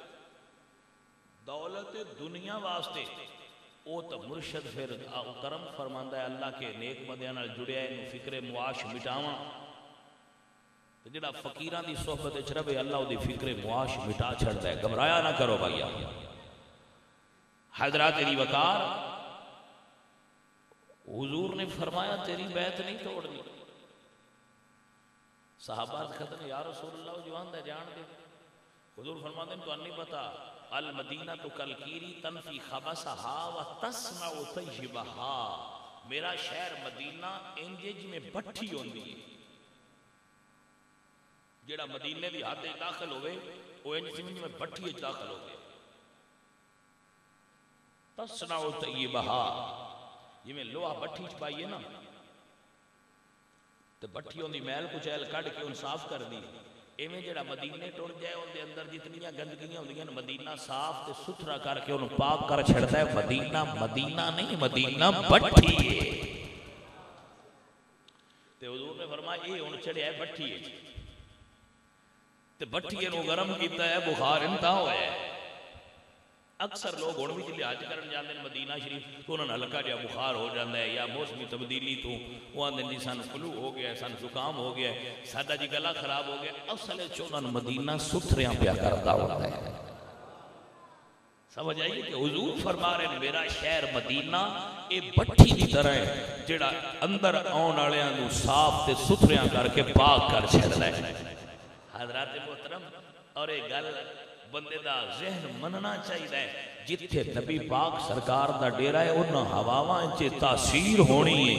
دولت دنیا واسطے او تو مرشد پھر کرم فرماندا ہے اللہ کے نیک بندیاں نال جڑیا ہے فکر معاش مٹاواں تے جڑا فقیراں دی صحبت وچ رہے اللہ او دی فکر معاش مٹا چھڑدا ہے. گھبرایا نہ کرو بھائیا. حضرات علی وقار حضور نے فرمایا تیری بیعت نہیں توڑنی. صحابہ کہتے ہیں یا رسول اللہ جوان دے جان دے. حضور فرماتے ہیں تو نہیں پتا المدینہ تو کلکیری تنفی خبسہا و تسمع طیبہا. میرا شہر مدینہ انجج میں بٹھی ہوندی ہے. جیڑا مدینے دی حد داخل ہوئے وہ انجج میں بٹھی داخل ہو گئے. تسمع طیبہا یہ میں لوہا بٹھی چپائیے نا تو بٹھیوں دی میل کچھ ایل کڑ کے ان صاف کر دی. ایویں جڑا مدینے ٹر جائے ان دے اندر جتنیاں گندگیاں ہوندیاں مدینہ صاف تے ستھرا کر کے انہوں پاک کر چھڑتا ہے. مدینہ مدینہ نہیں مدینہ بٹھی ہے. تے حضور نے فرمایا یہ ان چڑھیا ہے بٹھی ہے تے بٹھی انہوں گرم کیتا ہے بخار انتہا ہوا ہے. اکثر لوگ ہن بھی لحاظ کرن جاندے ہیں مدینہ شریف تو انہوں نے ہلکا جہا بخار ہو جاتا ہے یا موسمی تبدیلی تو وہ آندے جی سن فلو ہو گیا ہے سن زکام ہو گیا ہے سادہ جی گلا خراب ہو گیا. اصل چونن مدینہ ستھریاں پیا کرتا ہوتا ہے. سمجھ آئیے کہ حضور فرما رہے ہیں میرا شہر مدینہ اے بٹھی دی طرح ہے جڑا اندر آن والیاں نو صاف تے ستھریاں کر کے پاک کر چھڑدا ہے. حضرات محترم اور ایک گل بندے دا ذہن مننا چاہیے جتھے نبی پاک سرکار دا ڈیرہ ہے انہاں ہواواں چے تاثیر ہونی ہے.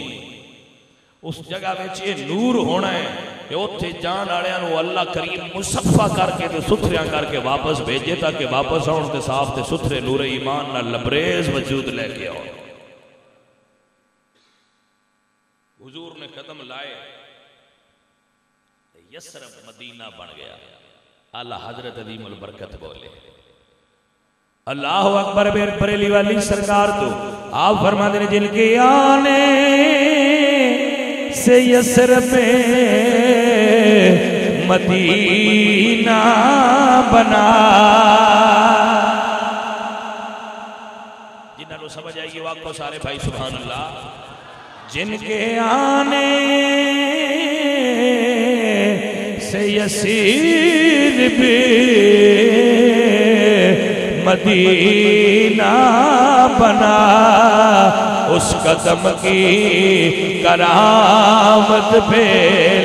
اس جگہ وچ یہ نور ہونا ہے کہ اوتھے جان والےاں نو اللہ کریم مصفا کر کے تے ستھریاں کر کے واپس بھیجے تاکہ واپس آن تے صاف تے ستھرے نور ایمان نال لبریز وجود لے کے آؤ. حضور نے قدم لائے یسرب مدینہ بن گیا. اعلیٰ حضرت عظیم البرکت بولے اللہ اکبر. بریلی والی سرکار تو آپ فرما دیں جن کے آنے سے یسرب میں مدینہ بنا. جنہاں کو سمجھ آئے گی واقع کو سارے بھائی سبحان اللہ. جن کے آنے سے یسیر بھی مدینہ بنا اس قدم کی کرامت پہ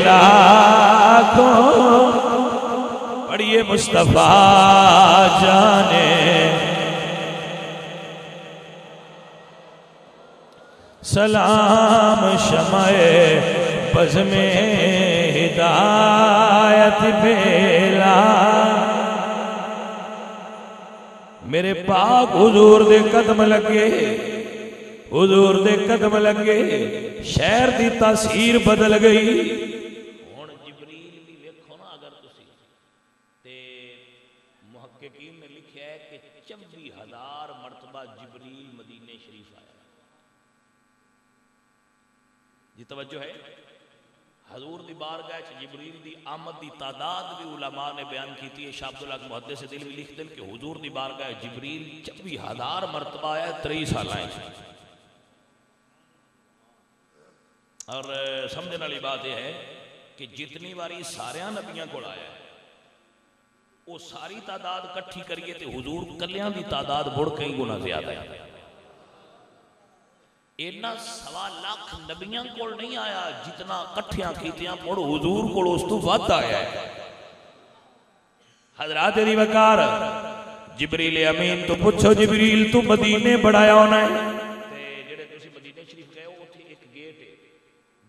لاکھوں پڑھیے مصطفیٰ جانے. سلام شمع بز میں ہدایت بیلا میرے پاک حضور دے قدم لگے حضور دے قدم لگے شہر دی تاثیر بدل گئی. ہن جبریل بھی ویکھو نا اگر تسی تے محققین نے لکھیا ہے کہ 24,000 مرتبہ جبریل مدینے شریف آیا. جی توجہ ہے. حضور دی بارگاہ جبریل دی آمد دی تعداد بھی علماء نے بیان کیتی ہے. شاہ عبداللہ محدث دل بھی لکھ دل کہ حضور دی بارگاہ جبریل 24,000 مرتبہ آیا 23 سال آئے. اور سمجھنے والی بات یہ ہے کہ جتنی باری سارے نبیاں کو آیا ہے وہ ساری تعداد کٹھی کریے تے حضور کلیاں دی تعداد بڑھ کئی گنا زیادہ ہے. اینا 1.25 نبیاں کو نہیں آیا جتنا کٹھیاں کیتیاں مڑ حضور کو اس تو ود آیا ہے. حضرات دی وقار جبریل امین تو پوچھو جبریل تو مدینے بڑھایا ہونا ہے تے جڑے تسی مدینے شریف گئے ہو اوتھے ایک گیٹ ہے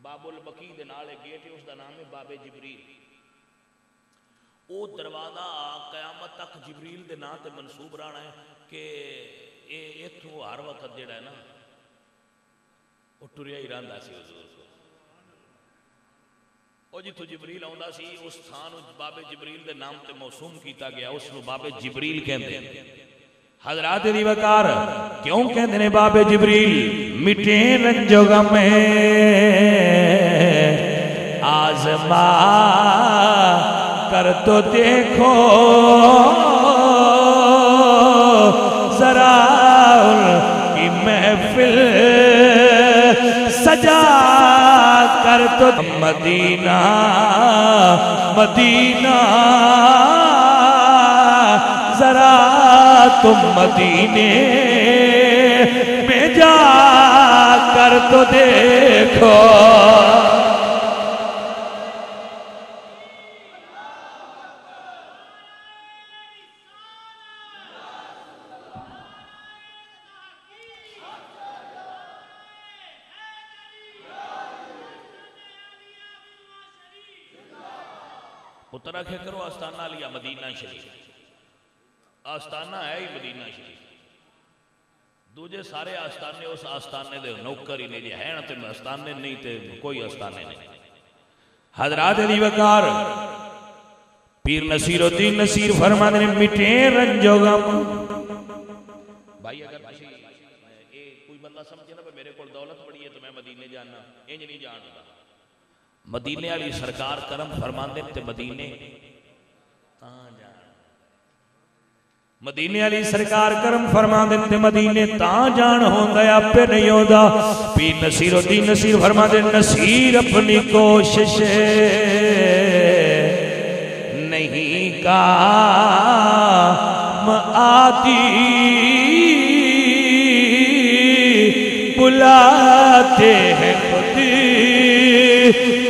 باب البقیع دے نال گیٹ ہے اس دا نام ہے باب جبریل. او دروازہ قیامت تک جبریل دے نام تے منسوب رہنا ہے کہ ایتھوں ہر وقت جڑا ہے نا وہ ٹریا ہی رہندا سی حضور کو. او جتھوں جبریل آوندا سی اس تھان باب جبریل دے نام تے موسوم کیتا گیا اس نو باب جبریل کہندے ہیں. حضرات دی وقار کیوں کہندے نے باب جبریل؟ مٹے رنج و غم آزما کر تو دیکھو ذرا کی محفل سجا کر تو مدینہ مدینہ ذرا تم مدینے میں جا کر تو دیکھو. پتر رکھے کرو آستانہ لیا مدینہ شریف. آستانہ ہے ہی مدینہ شریف. دوجے سارے آستانے اس آستانے دے نوکر ہی نہیں جے ہیں تے آستانے نہیں تے کوئی آستانے نہیں. حضرات علی وقار پیر نصیر الدین نصیر فرما دے مٹے رنج و غم. بھائی اگر کوئی بندہ سمجھے نا میرے کو دولت بڑی ہے تو میں مدینے جانا انج نہیں جانتا. مدینے علی سرکار کرم فرماندے تے مدینے تاں جان. مدینے علی سرکار کرم فرماندے تے مدینے تاں جان ہوندا اپے نہیں ہوندا. پیر نصیر الدین نصیر فرماندے نصیر اپنی کوشش نہیں کام آتی بلاتے ہیں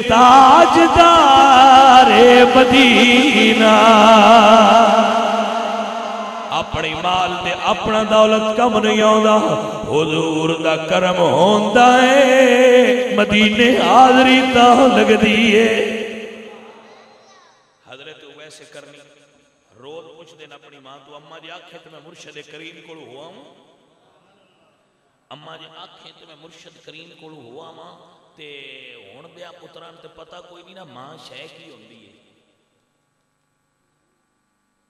تاجدار مدینہ. اپنی مال تے اپنا دولت کم نہیں آندا حضور دا کرم ہوندا ہے مدینے حاضری تاں لگ دیئے. حضرت ویسے کرنی روز پوچھ دینا اپنی ماں تو اماں جی آکھے تو میں مرشد کریم کو ہوا ہوں. اما جی آکھیں تو میں مرشد کریم کو ہوا ماں تے ہون دیا پتران تے پتہ کوئی نہیں نا ماں شے کی ہوندی ہے.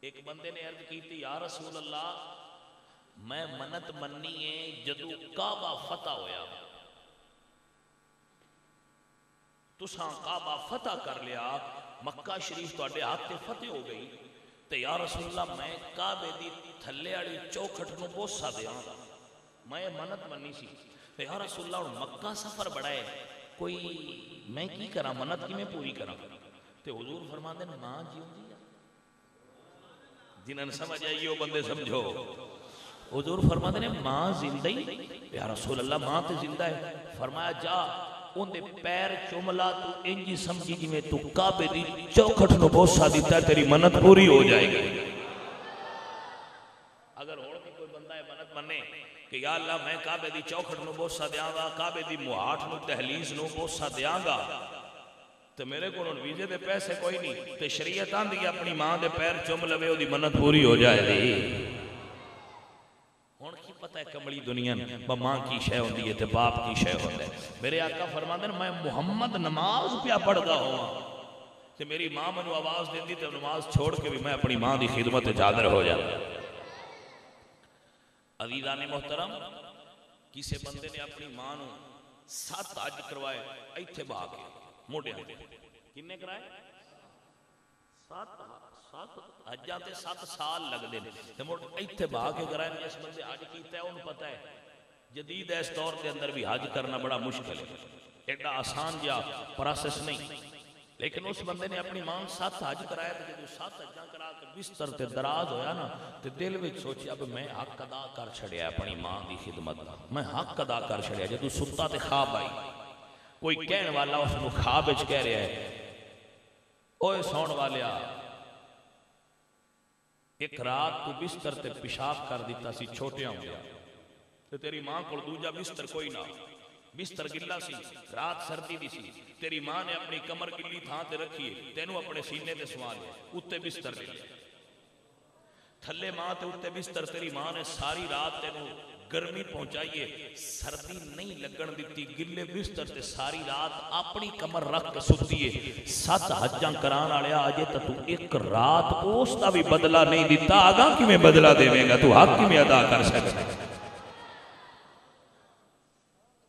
ایک بندے نے عرض کی تھی یا رسول اللہ میں منت مننی ہے جدو کعبہ فتح ہویا تساں کعبہ فتح کر لیا مکہ شریف تو اڈے ہاتھ تے فتح ہو گئی تے یا رسول اللہ میں کعبے دی تھلے والی چوکھٹ نو بوسا دیاں گا میں منت مننی سی تے یا رسول اللہ مکہ سفر بڑا ہے کوئی میں کی کراں منت کی میں پوری کراں تے حضور فرماندے نے ماں جیوں دی جنہاں نے سمجھ آئی وہ بندے سمجھو. حضور فرماتے نے ماں زندہ ہی یا رسول اللہ ماں تے زندہ ہے. فرمایا جا ان دے پیر چوملا تو انجی سمجھی جی میں تو کعبے دی چوکھٹ نو بوسا دیتا ہے تیری منت پوری ہو جائے گی. اگر اور بھی کوئی بندہ ہے منت مننے کہ یا اللہ میں کعبے دی چوکھٹ نو بوسا دیاں گا کعبے دی مہاٹ نو دہلیز نو بوسا دیاں گا تو میرے کو ویزے دے پیسے کوئی نہیں تو شریعت آندھی اپنی ماں دے پیر چم لوے وہ دی منت پوری ہو جائے دی. ہون کی پتہ ہے کملی دنیا با ماں کی شے ہوندی ہے تے باپ کی شے ہوندی ہے. میرے آقا فرماندے ہیں میں محمد نماز پہ پڑھدا ہوا تے میری ماں منو آواز دیندی تے نماز چھوڑ کے بھی میں اپنی ماں دی خدمت وچ حاضر ہو جاتا. عزیزان محترم کسی بندے نے اپنی ماں نو 7 حج کروائے ایتھے بہا کے موڑے آتے کنے کرائے 7 حجاں تے 7 سال لگ دے تے موڑ ایتھے بہا کے کرائے جس بندے حج کیتا ہے انہوں پتہ ہے جدید اس دور کے اندر بھی حج کرنا بڑا مشکل ہے ایڈا آسان جا پروسیس نہیں لیکن اس بندے نے اپنی ماں 7 حج کرایا تے جدو 7 حجاں کرا کے بستر تے دراز ہویا نا تے دل وچ سوچیا اب میں حق ادا کر چھڑیا اپنی ماں دی خدمت میں حق ادا کر چھڑیا جدو ستا تے خواب آئی کوئی کہنے والا اس کو خواب وچ کہہ رہا ہے اوے سون والیا ایک رات تو بستر تے پیشاب کر دیتا سی چھوٹیاں ہو گیا تے تیری ماں کو دوجا بستر کوئی نہ بستر گلا سی رات سردی دی سی تیری ماں نے اپنی کمر گلی تھاں تے رکھی تینوں اپنے سینے تے سوا لیا اتے بستر لے لیا تھلے ماں تے اتے بستر تیری ماں نے ساری رات تینوں گرمی پہنچائیے سردی نہیں لگن دیتی گلے بستر تے ساری رات اپنی کمر رکھ کے ستی ہے 7 حجاں کران والے آجے تا تو ایک رات اس دا بھی بدلہ نہیں دیتا آگاں کی میں بدلہ دے گا تو حق کی میں ادا کر سکتا ہے.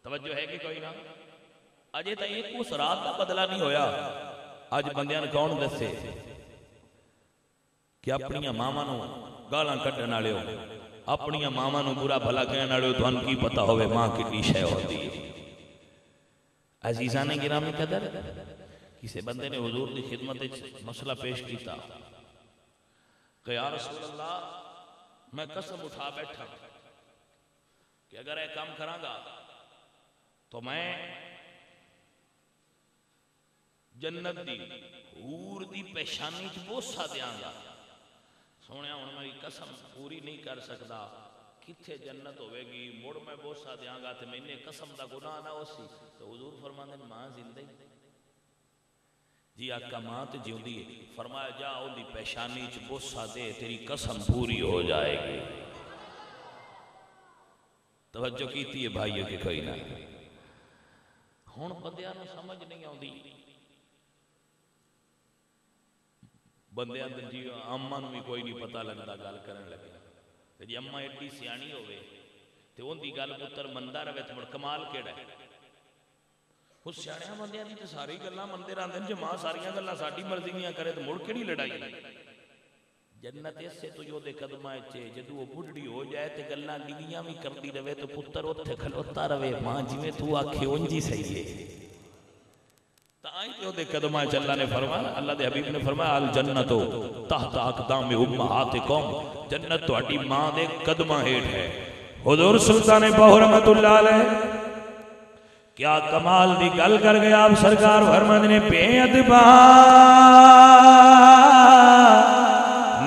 توجہ ہے کہ کوئی نہ اجے تا ایک اس رات دا بدلہ نہیں ہویا. آج بندیاں کون دسے کہ اپنی ماما نو گالاں کڈن والے ہو اپنی ماما نو برا بھلا کہنے والے ہو تھانوں کی پتہ ہوے ماں کتنی شے ہوندی ہے. عزیزان گرامی قدر کسی بندے نے حضور دی خدمت وچ مسئلہ پیش کیتا کہ یا رسول اللہ میں قسم اٹھا بیٹھا کہ اگر یہ کام کراں گا تو میں جنت دی حور دی پیشانی چ بوسا دیاں گا. سونیا ہن میری قسم پوری نہیں کر سکدا کتھے جنت ہوے گی مڑ میں بوسا دیاں گا تے میں قسم دا گناہ نہ ہوسی. تو حضور فرماندے ماں زندہ ہی جی آقا ماں تے جیوندی ہے. فرمایا جا اون دی پیشانی چ بوسا دے تیری قسم پوری ہو جائے گی. توجہ کیتی ہے بھائیو کہ کوئی نہ ہن بندیاں نوں سمجھ نہیں آندی بندیاں دے جی اماں نوں بھی کوئی نہیں پتہ لگدا گل کرن لگے تے جی اماں ایڈی سیانی ہوے تے اون دی گل پتر مندا رہے تے مڑ کمال کیڑا ہے. اس سیاںیاں بندیاں دی تے ساری گلاں مندے رہندے نے جے ماں ساریاں گلاں ساڈی مرضی دیاں کرے تے مڑ کیڑی لڑائی جنت اسے تو جو دے قدماں وچ جدوں وہ بڈھی ہو جائے تے گلاں ڈگیاں وی کردی رہے تے پتر اوتھے کھلوتا رہے ماں جویں تو آکھے اونجی صحیح ہے. تاں جو دے قدماں وچ اللہ نے فرمایا اللہ دے حبیب نے فرمایا الجنت تحت اقدام امہاتکم جنت تہاڈی ماں دے قدماں ہیٹھ ہے. حضور سلطان بہو رحمۃ اللہ علیہ کیا کمال دی گل کر گیا. آپ سرکار فرماندے نے بے ادبا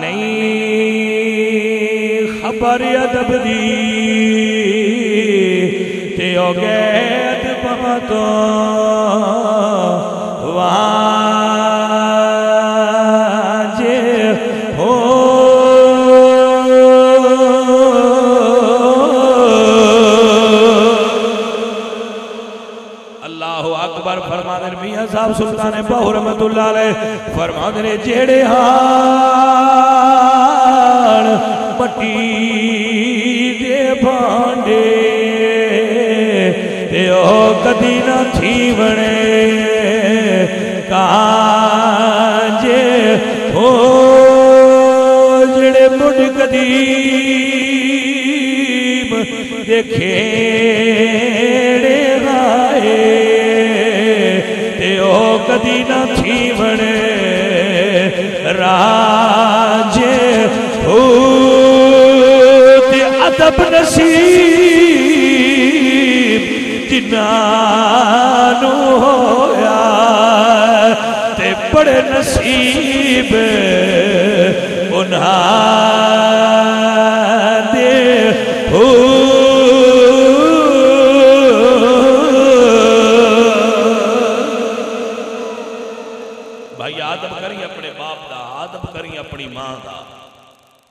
نہیں خبر ادب دی تے او گئے ادب تو اللہ اکبر فرما دے میاں صاحب سلطان بہو رحمت اللہ علیہ فرما دے جیڑے ہاں مٹی دے بھانڈے تے او کدی نہ تھی بنے کانجے ہو جڑے مڈ قدیم دیکھیڑے غائے تے او کدی نہ تھی بنے راجے ہو تے ادب نصیب جنانو ہویا تے بڑے نصیب انہاں دے ہو بھائی آدب کریں اپنے باپ دا آدب کریں اپنی ماں دا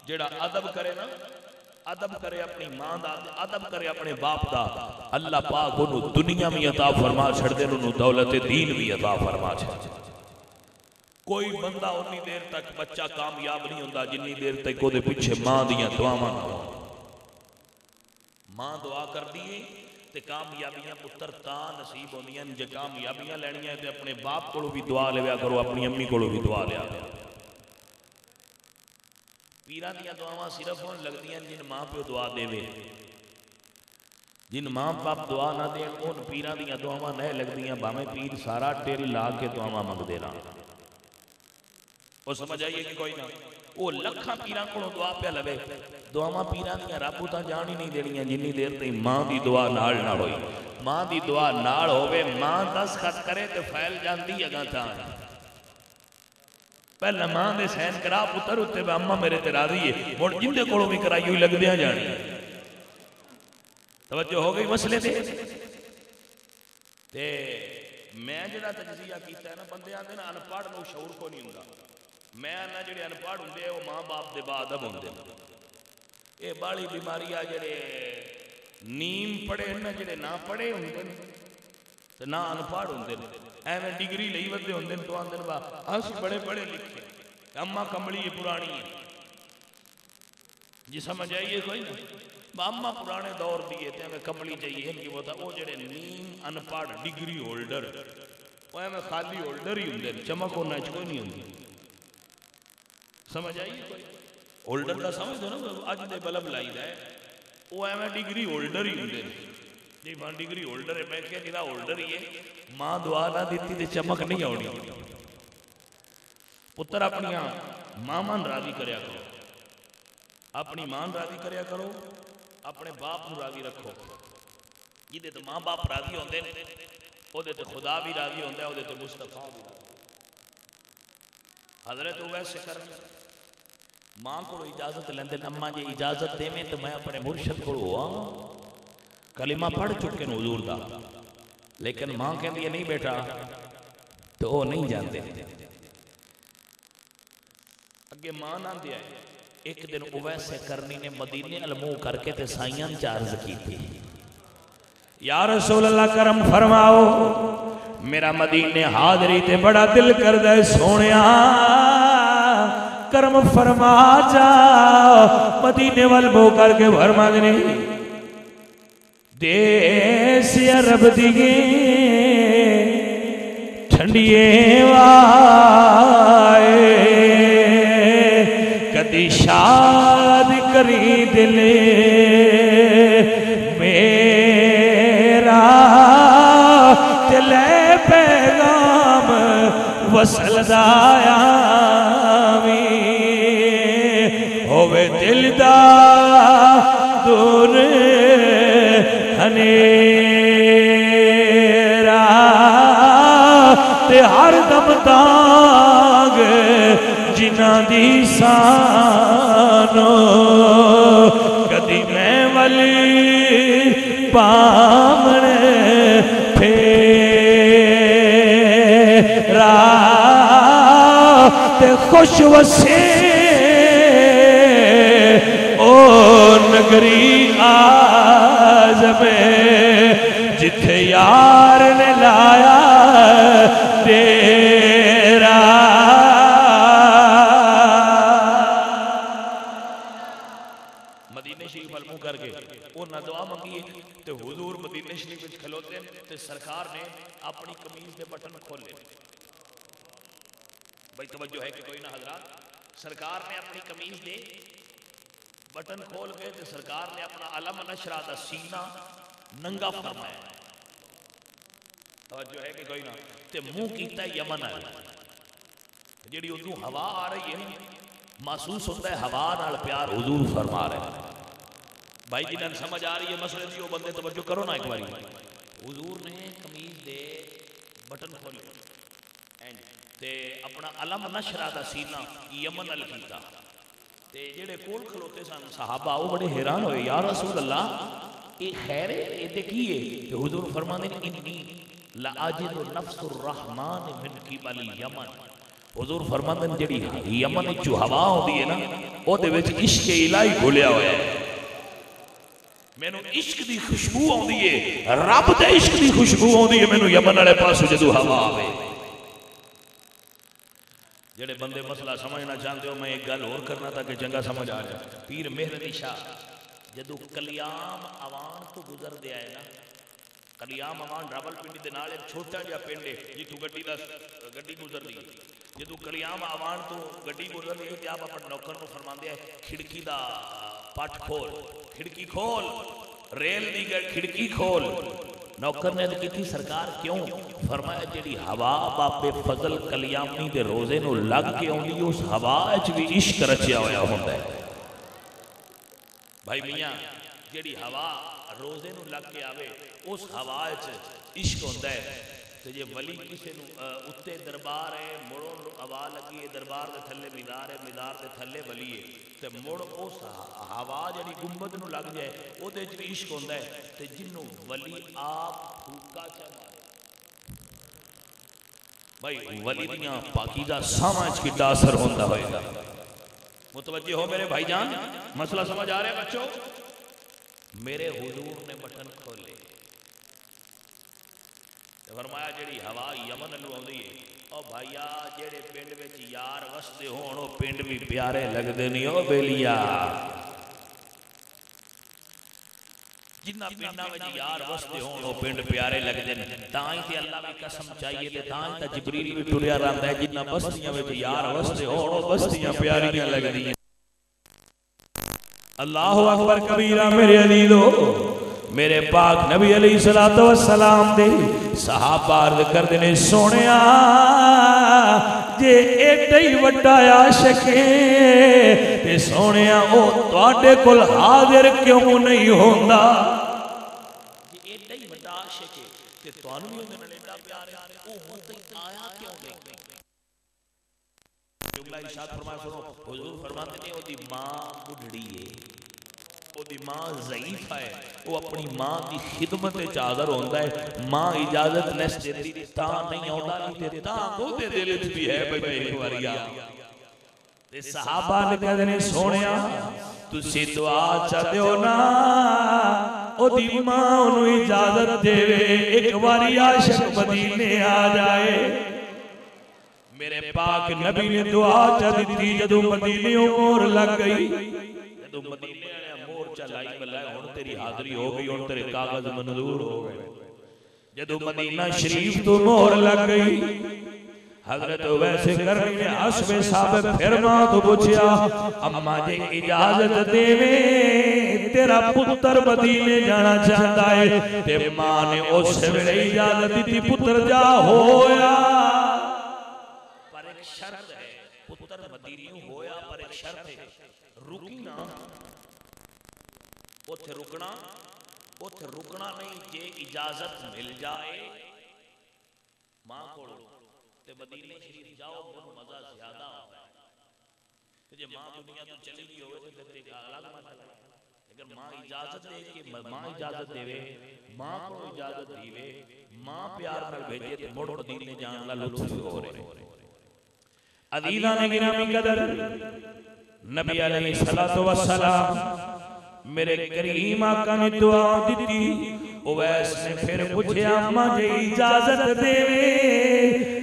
جیڑا ادب کرے نا ادب کرے اپنی ماں دا ادب کرے اپنے باپ دا اللہ پاک انہوں دنیا میں عطا فرما چھڑ دے انہوں دولت دین بھی عطا فرما چھڑ دے کوئی بندہ اتنی دیر تک بچہ کامیاب نہیں ہوتا جنی دیر تک وہ دے پیچھے ماں دیاں دعاواں نہ ہو ماں دعا کر دیئے تے کامیابیاں پتر تا نصیب ہوندیاں جے کامیابیاں لینیاں تے اپنے باپ کو بھی دعا لیا کرو اپنی امی کو بھی دعا لیا کرو پیران دیا دعاواں صرف ہون لگ دیا جن ماں پہ دعا دے وے جن ماں باپ دعا نہ دے ان پیران دیا دعاواں نہ لگ دیا باہمیں پیر سارا ٹیل لا کے دعاواں مانگ دے رہا وہ سمجھ آئیے کہ کوئی نہ وہ لکھاں پیران کو دعا پہ لوے دعاواں پیران دیا رابو تا جانی نہیں دینیاں جنی دیر تے ماں دی دعا نال نہ ہوئی ماں دی دعا نال ہوئے ماں دس خط کرے تے پھیل جان دی اگاں تھا پہلے ماں دے سین کرا پتر ہوتے بے اممہ میرے تے راضی ہے موڑ جن دے کوڑوں بھی کرائی ہوئی لگ دیا جانی توجہ ہو گئی مسئلے دے تے میں جڑا تجزیہ کیتا ہے نا بندے آن دے نا انپاڑ نو شعور کو نہیں ہوں میں نہ جڑے انپاڑ ہوں دے وہ ماں باپ دے بعد اب ہوں دے اے باڑی بیماری آ جڑے نیم پڑے نہ جڑے نہ پڑے ہوں دے تو نہ انپاڑ ہوں دے ایویں ڈگری لئی ودے ہوں دے تو آن دے با اس بڑے بڑے لکھے اممہ کمڑی یہ پرانی ہے جی سمجھ آئیے کوئی نا اممہ پرانے دور دیئے تھے ہمیں کمڑی چاہیے ان کی وہ تھا وہ جڑے نیم انپاڑ ڈگری ہولڈر وہ ایویں خالی ہولڈر ہی ہوں دے چمک ہونا اچھ کوئی نہیں ہوں دے سمجھ آئیے کوئی ہولڈر کا سمجھ دو نا آج دے بلب لائی دا ہے وہ ایویں ڈگری ہولڈر ہی ہوں دے جی ماں ڈگری ہولڈر ہے میں کہا جنہا ہولڈر ہی ہے ماں دعا نہ دیتی دے چمک نہیں آؤنی پتر اپنی ماں مان راضی کریا کرو اپنی ماں راضی کریا کرو اپنے باپ نو راضی رکھو یہ دے تو ماں باپ راضی ہوندے وہ دے تو خدا بھی راضی ہوندے وہ دے تو مصطفیٰ بھی راضی حضرت ویسے کرنا ماں کو اجازت لیندے اماں جی اجازت دے میں تو میں اپنے مرشد کو ہوا کلمہ پڑھ چکے حضور دا لیکن ماں کہندی ہے نہیں بیٹا تو وہ نہیں جانتے اگے ماں نہ دیا ہے ایک دن اویسے کرنی نے مدینے المو کر کے تے سائیاں چارز کی تھی یا رسول اللہ کرم فرماؤ میرا مدینے حاضری تے بڑا دل کر دے سونیا کرم فرما جا مدینے والمو کر کے فرما دے دیس عرب دیگے ٹھنڈیے وائے کدی شاد کری دلے میرا دلے پیغام وصل دایا ہوئے دل دا دور ہنیرا تے ہر دم داغ جنہ دی سانو کدی میں ولی پامن پھیرا تے خوش وسے او نگری آزمے جتھے یار نے لایا ڈیرا مدینے شریف المو کر کے انہاں دعا منگی تے حضور مدینے شریف وچ کھلوتے تے سرکار نے اپنی قمیض دے بٹن کھولے. بھائی توجہ ہے کہ کوئی نہ حضرات؟ سرکار نے اپنی قمیض دے بٹن کھول کے تے سرکار نے اپنا علم نشرہ دا سینہ ننگا فرمایا. توجہ ہے کہ کوئی نہ؟ تے منہ کیتا یمن ہے جیڑی ادھوں ہوا آ رہی ہے محسوس ہوتا ہے ہوا نال پیار حضور فرما رہے ہیں. بھائی جنہاں سمجھ آ رہی ہے مسئلے دی وہ بندے توجہ کرو نا ایک باری. حضور نے قمیض دے بٹن کھولے تے اپنا علم نشرہ دا سینہ یمن ال کیتا تے جڑے کول کھلوتے سن صحابہ وہ بڑے حیران ہوئے یا رسول اللہ یہ خیر ہے یہ تے کی ہے؟ کہ حضور فرمانے انی لاجد نفس الرحمن من قبل یمن. حضور فرمانے جڑی یمن جو ہوا ہوندی ہے نا او دے وچ عشق الہی گھلیا ہوا ہے. مینوں عشق دی خوشبو ہوندی ہے رب دے عشق دی خوشبو ہوندی ہے مینوں یمن والے پاسوں جدوں ہوا آوے. جڑے بندے مسئلہ سمجھنا چاہتے ہو میں ایک گل اور کرنا تھا کہ چنگا سمجھ آ جائے. پیر مہر علی شاہ جدو کلیام اوان تو گزر دیا ہے نا کلیام اوان راول پنڈی دے نال ایک چھوٹا جہا پنڈ ہے جتوں گڈی گزر دی. جدو کلیام اوان تو گڈی گزر دی تے آپ اپنے نوکر نو فرماندے ہے کھڑکی دا پٹ کھول کھڑکی کھول ریل دی کھڑکی کھول. نوکر نے کہتی سرکار کیوں؟ فرمایا جڑی ہوا بابے فضل کلیامی دے روزے نو لگ کے آندی اس ہوا وچ بھی عشق رچیا ہویا ہوندا ہے. بھائی میاں جڑی ہوا روزے نو لگ کے آوے اس ہوا وچ عشق ہوندا ہے. تے جے ولی کسے نو اُتے دربار ہے مڑوں ہوا لگی ہے دربار دے تھلے مزار ہے مزار دے تھلے ولی ہے تے مڑ اس ہوا جڑی گنبد نو لگ جائے او دے وچ عشق ہوندا ہے. تے جنوں ولی آپ پھوکا چا مارے بھائی ولی دیاں پاکیزہ ساواں وچ کڈا اثر ہوندا ہوئے گا. متوجہ ہو میرے بھائی جان مسئلہ سمجھ آ رہا ہے بچوں؟ میرے حضور نے بٹن کھولے فرمایا جڑی ہوا یمن لو آندی ہے او بھائیا جڑے پنڈ وچ یار وسدے ہون او پنڈ بھی پیارے لگدے نہیں او بیلیا. جنہ پنڈاں وچ یار وسدے ہون او پنڈ پیارے لگدے نے تاں ہی تے اللہ دی قسم چاہیے تے تاں ہی تے جبریل بھی ٹریا رہندا ہے جنہ بستیاں وچ یار وسدے ہون او بستیاں پیاریاں لگدیاں. اللہ اکبر کبیرہ میرے عزیزو. میرے پاک نبی علیہ السلام دے صحابہ عرض کر دینے سونیا جے ایڈا ہی وڈا عاشق ہے تے سونیا او تواڈے کول حاضر کیوں نہیں ہوندا؟ جے ایڈا ہی وڈا عاشق ہے تے تانوں بھی اندر ایڈا پیار ہے او ہن تک آیا کیوں نہیں؟ جملہ ارشاد فرمایا سنو حضور فرماتے ہیں او دی ماں بڈھڑی ہے او دی ماں ضعیف ہے وہ اپنی ماں دی خدمت حاضر ہوندا ہے. ماں اجازت نس دیتی تاں نہیں آوندا نہیں تے تاں او دے دل وچ بھی ہے بھئی میں ایک واری آ. تے صحابہ نے کہندے نے سونیا تسی دعا چا دیو نا او دی ماں اونوں اجازت دیوے ایک واری عاشق مدینے آ جائے. میرے پاک نبی نے دعا چا دیتی جدوں مدینے مور لگ گئی جدوں مدینے چلائی بلائے ہون تیری حاضری ہو گئی ہون تیرے کاغذ منظور ہو گئے. جدو مدینہ شریف تو مہر لگ گئی حضرت ویسے کرنی نے عصب صاحب پھر ماں تو پوچھیا اماں جے اجازت دے میں تیرا پتر مدینے جانا چاہتا ہے تے ماں نے اس سے بڑے اجازت دی پتر جا ہویا پر ایک شرط ہے پتر مدینے ہویا پر ایک شرط ہے رکی نا اوتھے رکنا نہیں جے اجازت مل جائے ماں کو تے مدینے شریف جاؤ بہت مزہ زیادہ ہوتا ہے. جے ماں دنیا تو چلی گئی ہوئے تو ایک الگ مسئلہ ہے اگر ماں اجازت دے کہ ماں اجازت دے ماں کو اجازت دیوے ماں پیار کر بھیجے تو مڑ مدینے جان لا لطف ہو رہے. عزیزان گرامی قدر نبی علیہ السلام میرے کریم آقا نے دعا دیتی اویس نے پھر پوچھیا اما جی اجازت دے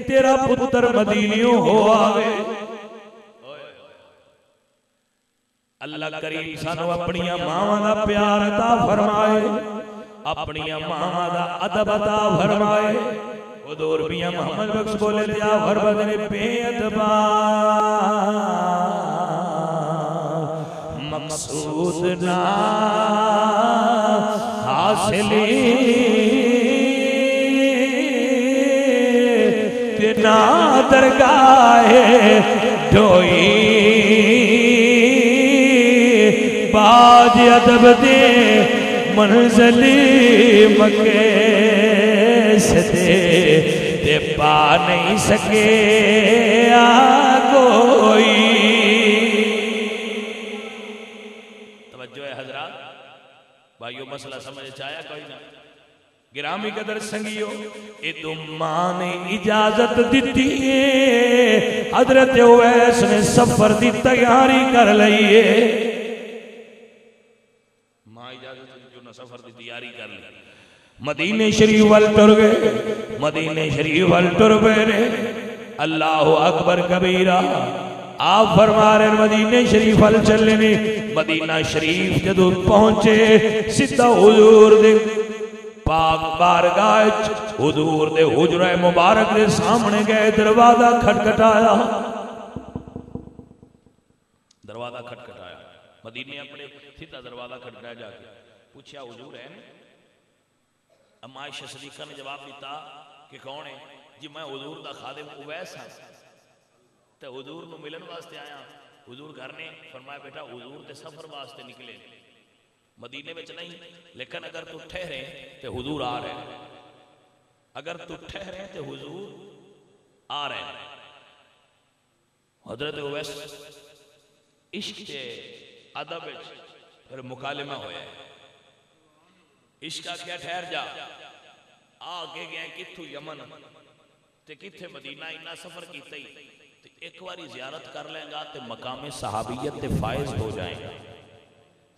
تیرا پتر مدینیوں ہو آوے اللہ کریم سانو اپنی ماں دا پیار عطا فرمائے اپنی ماں دا ادب عطا فرمائے حضور میاں محمد بخش بولے دیا غربت نے بے ادبا مقصود نہ حاصلی تینا درگاہ ڈوئی باج ادب دے منزلی مکے سے دے پا نہیں سکے کوئی توجہ ہے حضرات بھائیو مسئلہ سمجھ چاہیا کوئی نہ گرامی قدر سنگیو ادو ماں نے اجازت دیتی ہے حضرت اویس نے سفر دی تیاری کر لئیے ماں اجازت دیتی جو نہ سفر دی تیاری کر لئیے مدینہ شریف وال ٹر گئے مدینہ شریف وال ٹر گئے اللہ اکبر کبیرہ آپ فرما رہے مدینہ شریف وال چلنے مدینہ شریف جدو پہنچے سدھا حضور دے پاک بارگاہ حضور دے حجرہ مبارک دے سامنے گئے دروازہ کھٹکھٹایا دروازہ کھٹکھٹایا مدینے اپنے سیدھا دروازہ کھٹکھٹایا جا کے پوچھا حضور ہے اما عائشہ صدیقہ نے جواب دیتا کہ کون ہے جی میں حضور دا خادم اویس ہاں تے حضور نو ملن واسطے آیا حضور گھر نے فرمایا بیٹا حضور دے سفر واسطے نکلے مدینے میں نہیں لیکن اگر تو ٹھہرے تو حضور آ رہے ہیں اگر تو ٹھہرے تو حضور آ رہے ہیں حضرت اویس عشق کے ادب پھر مکالمہ ہویا ہے عشق کا کیا ٹھہر جا آگے گئے کتھو یمن تے کتھے مدینہ انہا سفر کیتا ہی تے ایک باری زیارت کر لیں گا تے مقام صحابیت تے فائز ہو جائیں گا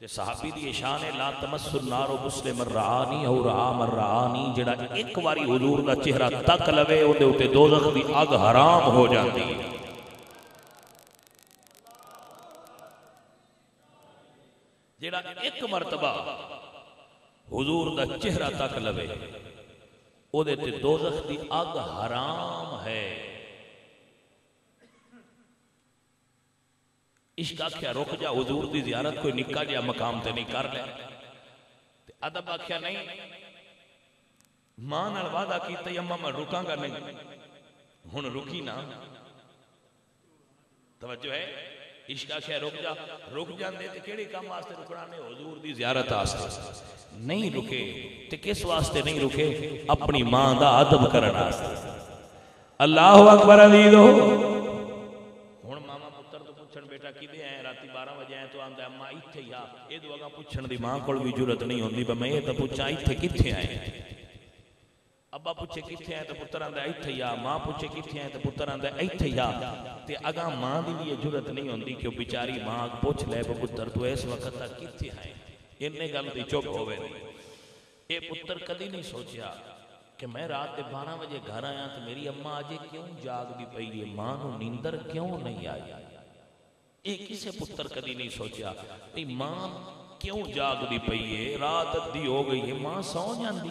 تے صحابی دی شان ہے لا تمس النار مسلم الرعانی او رعام الرعانی جڑا ایک باری حضور دا چہرہ تک لوے ان دے اتے دوزخ دی آگ حرام ہو جاتی ہے جڑا ایک مرتبہ حضور دا چہرہ تک لوے او دے تے دوزخ دی آگ حرام ہے عشق آکھیا رک جا حضور دی زیارت کوئی نکا جا مقام تے نہیں کر لے ادب آکھیا نہیں ماں نال وعدہ کیتا یما میں رکاں گا نہیں ہن رکی نا توجہ ہے عشق آکھیا رک جاندے تے کیڑے کام واسطے رکنا نے حضور دی زیارت واسطے نہیں رکے تے کس واسطے نہیں رکے اپنی ماں دا ادب کرن واسطے اللہ اکبر عزیزو بیٹا کدے آئے راتی 12 بجے آئے تو آندہ ہے ماں اتھے یا اے دو اگا پوچھن دی ماں کول بھی جرت نہیں ہوندی میں یہ تو پوچھا اتھے کتھے آئے ابا پوچھے کتھے آئے تو پتر آندہ ہے اتھے یا ماں پوچھے کتھے آئے تو پتر آندہ ہے اتھے یا تے اگا ماں دی بھی یہ جرت نہیں ہوندی کہ بیچاری ماں پوچھ لے پتر تو اس وقت تک کتھے آئے انہیں گل دی چپ ہوئے اے پتر کدی نہیں سوچیا کہ میں رات 12 بجے گھر آیا تو میری اماں آجے کیوں جاگ دی پئی ہے ماں نو نیندر کیوں نہیں آئی ایک کسے پتر کدی نہیں سوچیا ماں کیوں جاگ دی پئی ہے رات دی ہو گئی ہے ماں سو جاندی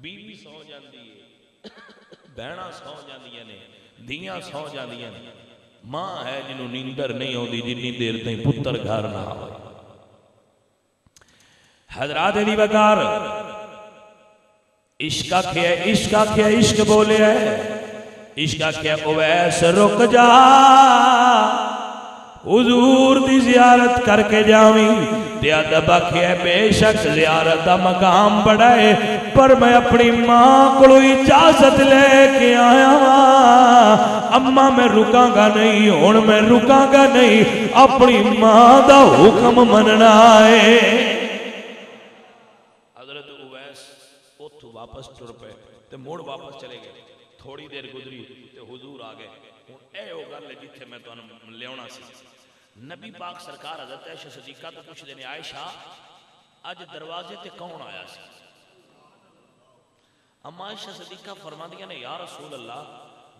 بیوی سو جاندی ہے بہنا سو جاندی نے دیاں سو جاندی نے ماں ہے جنہوں نیندر نہیں ہوندی جنی دیر تیں پتر گھر نہ ہوئے حضرات دی بکار عشق کیا عشق بولے ہے عشق کیا اویس رک جا حضور دی زیارت کر کے جاویں تے ادب آکھیا بے شک زیارت دا مقام بڑا ہے پر میں اپنی ماں کو اجازت لے کے آیا اما میں رکاں گا نہیں ہن میں رکاں گا نہیں اپنی ماں دا حکم مننا ہے حضرت اویس اتھو واپس ٹر پے تے موڑ واپس چلے گئے تھوڑی دیر گزری تے حضور آ گئے ہن اے او گل جتھے میں تانوں لیاونا سی نبی پاک سرکار حضرت عائشہ صدیقہ تو پوچھ دینے عائشہ اج دروازے تے کون آیا سی اما عائشہ صدیقہ فرماندیاں نے یا رسول اللہ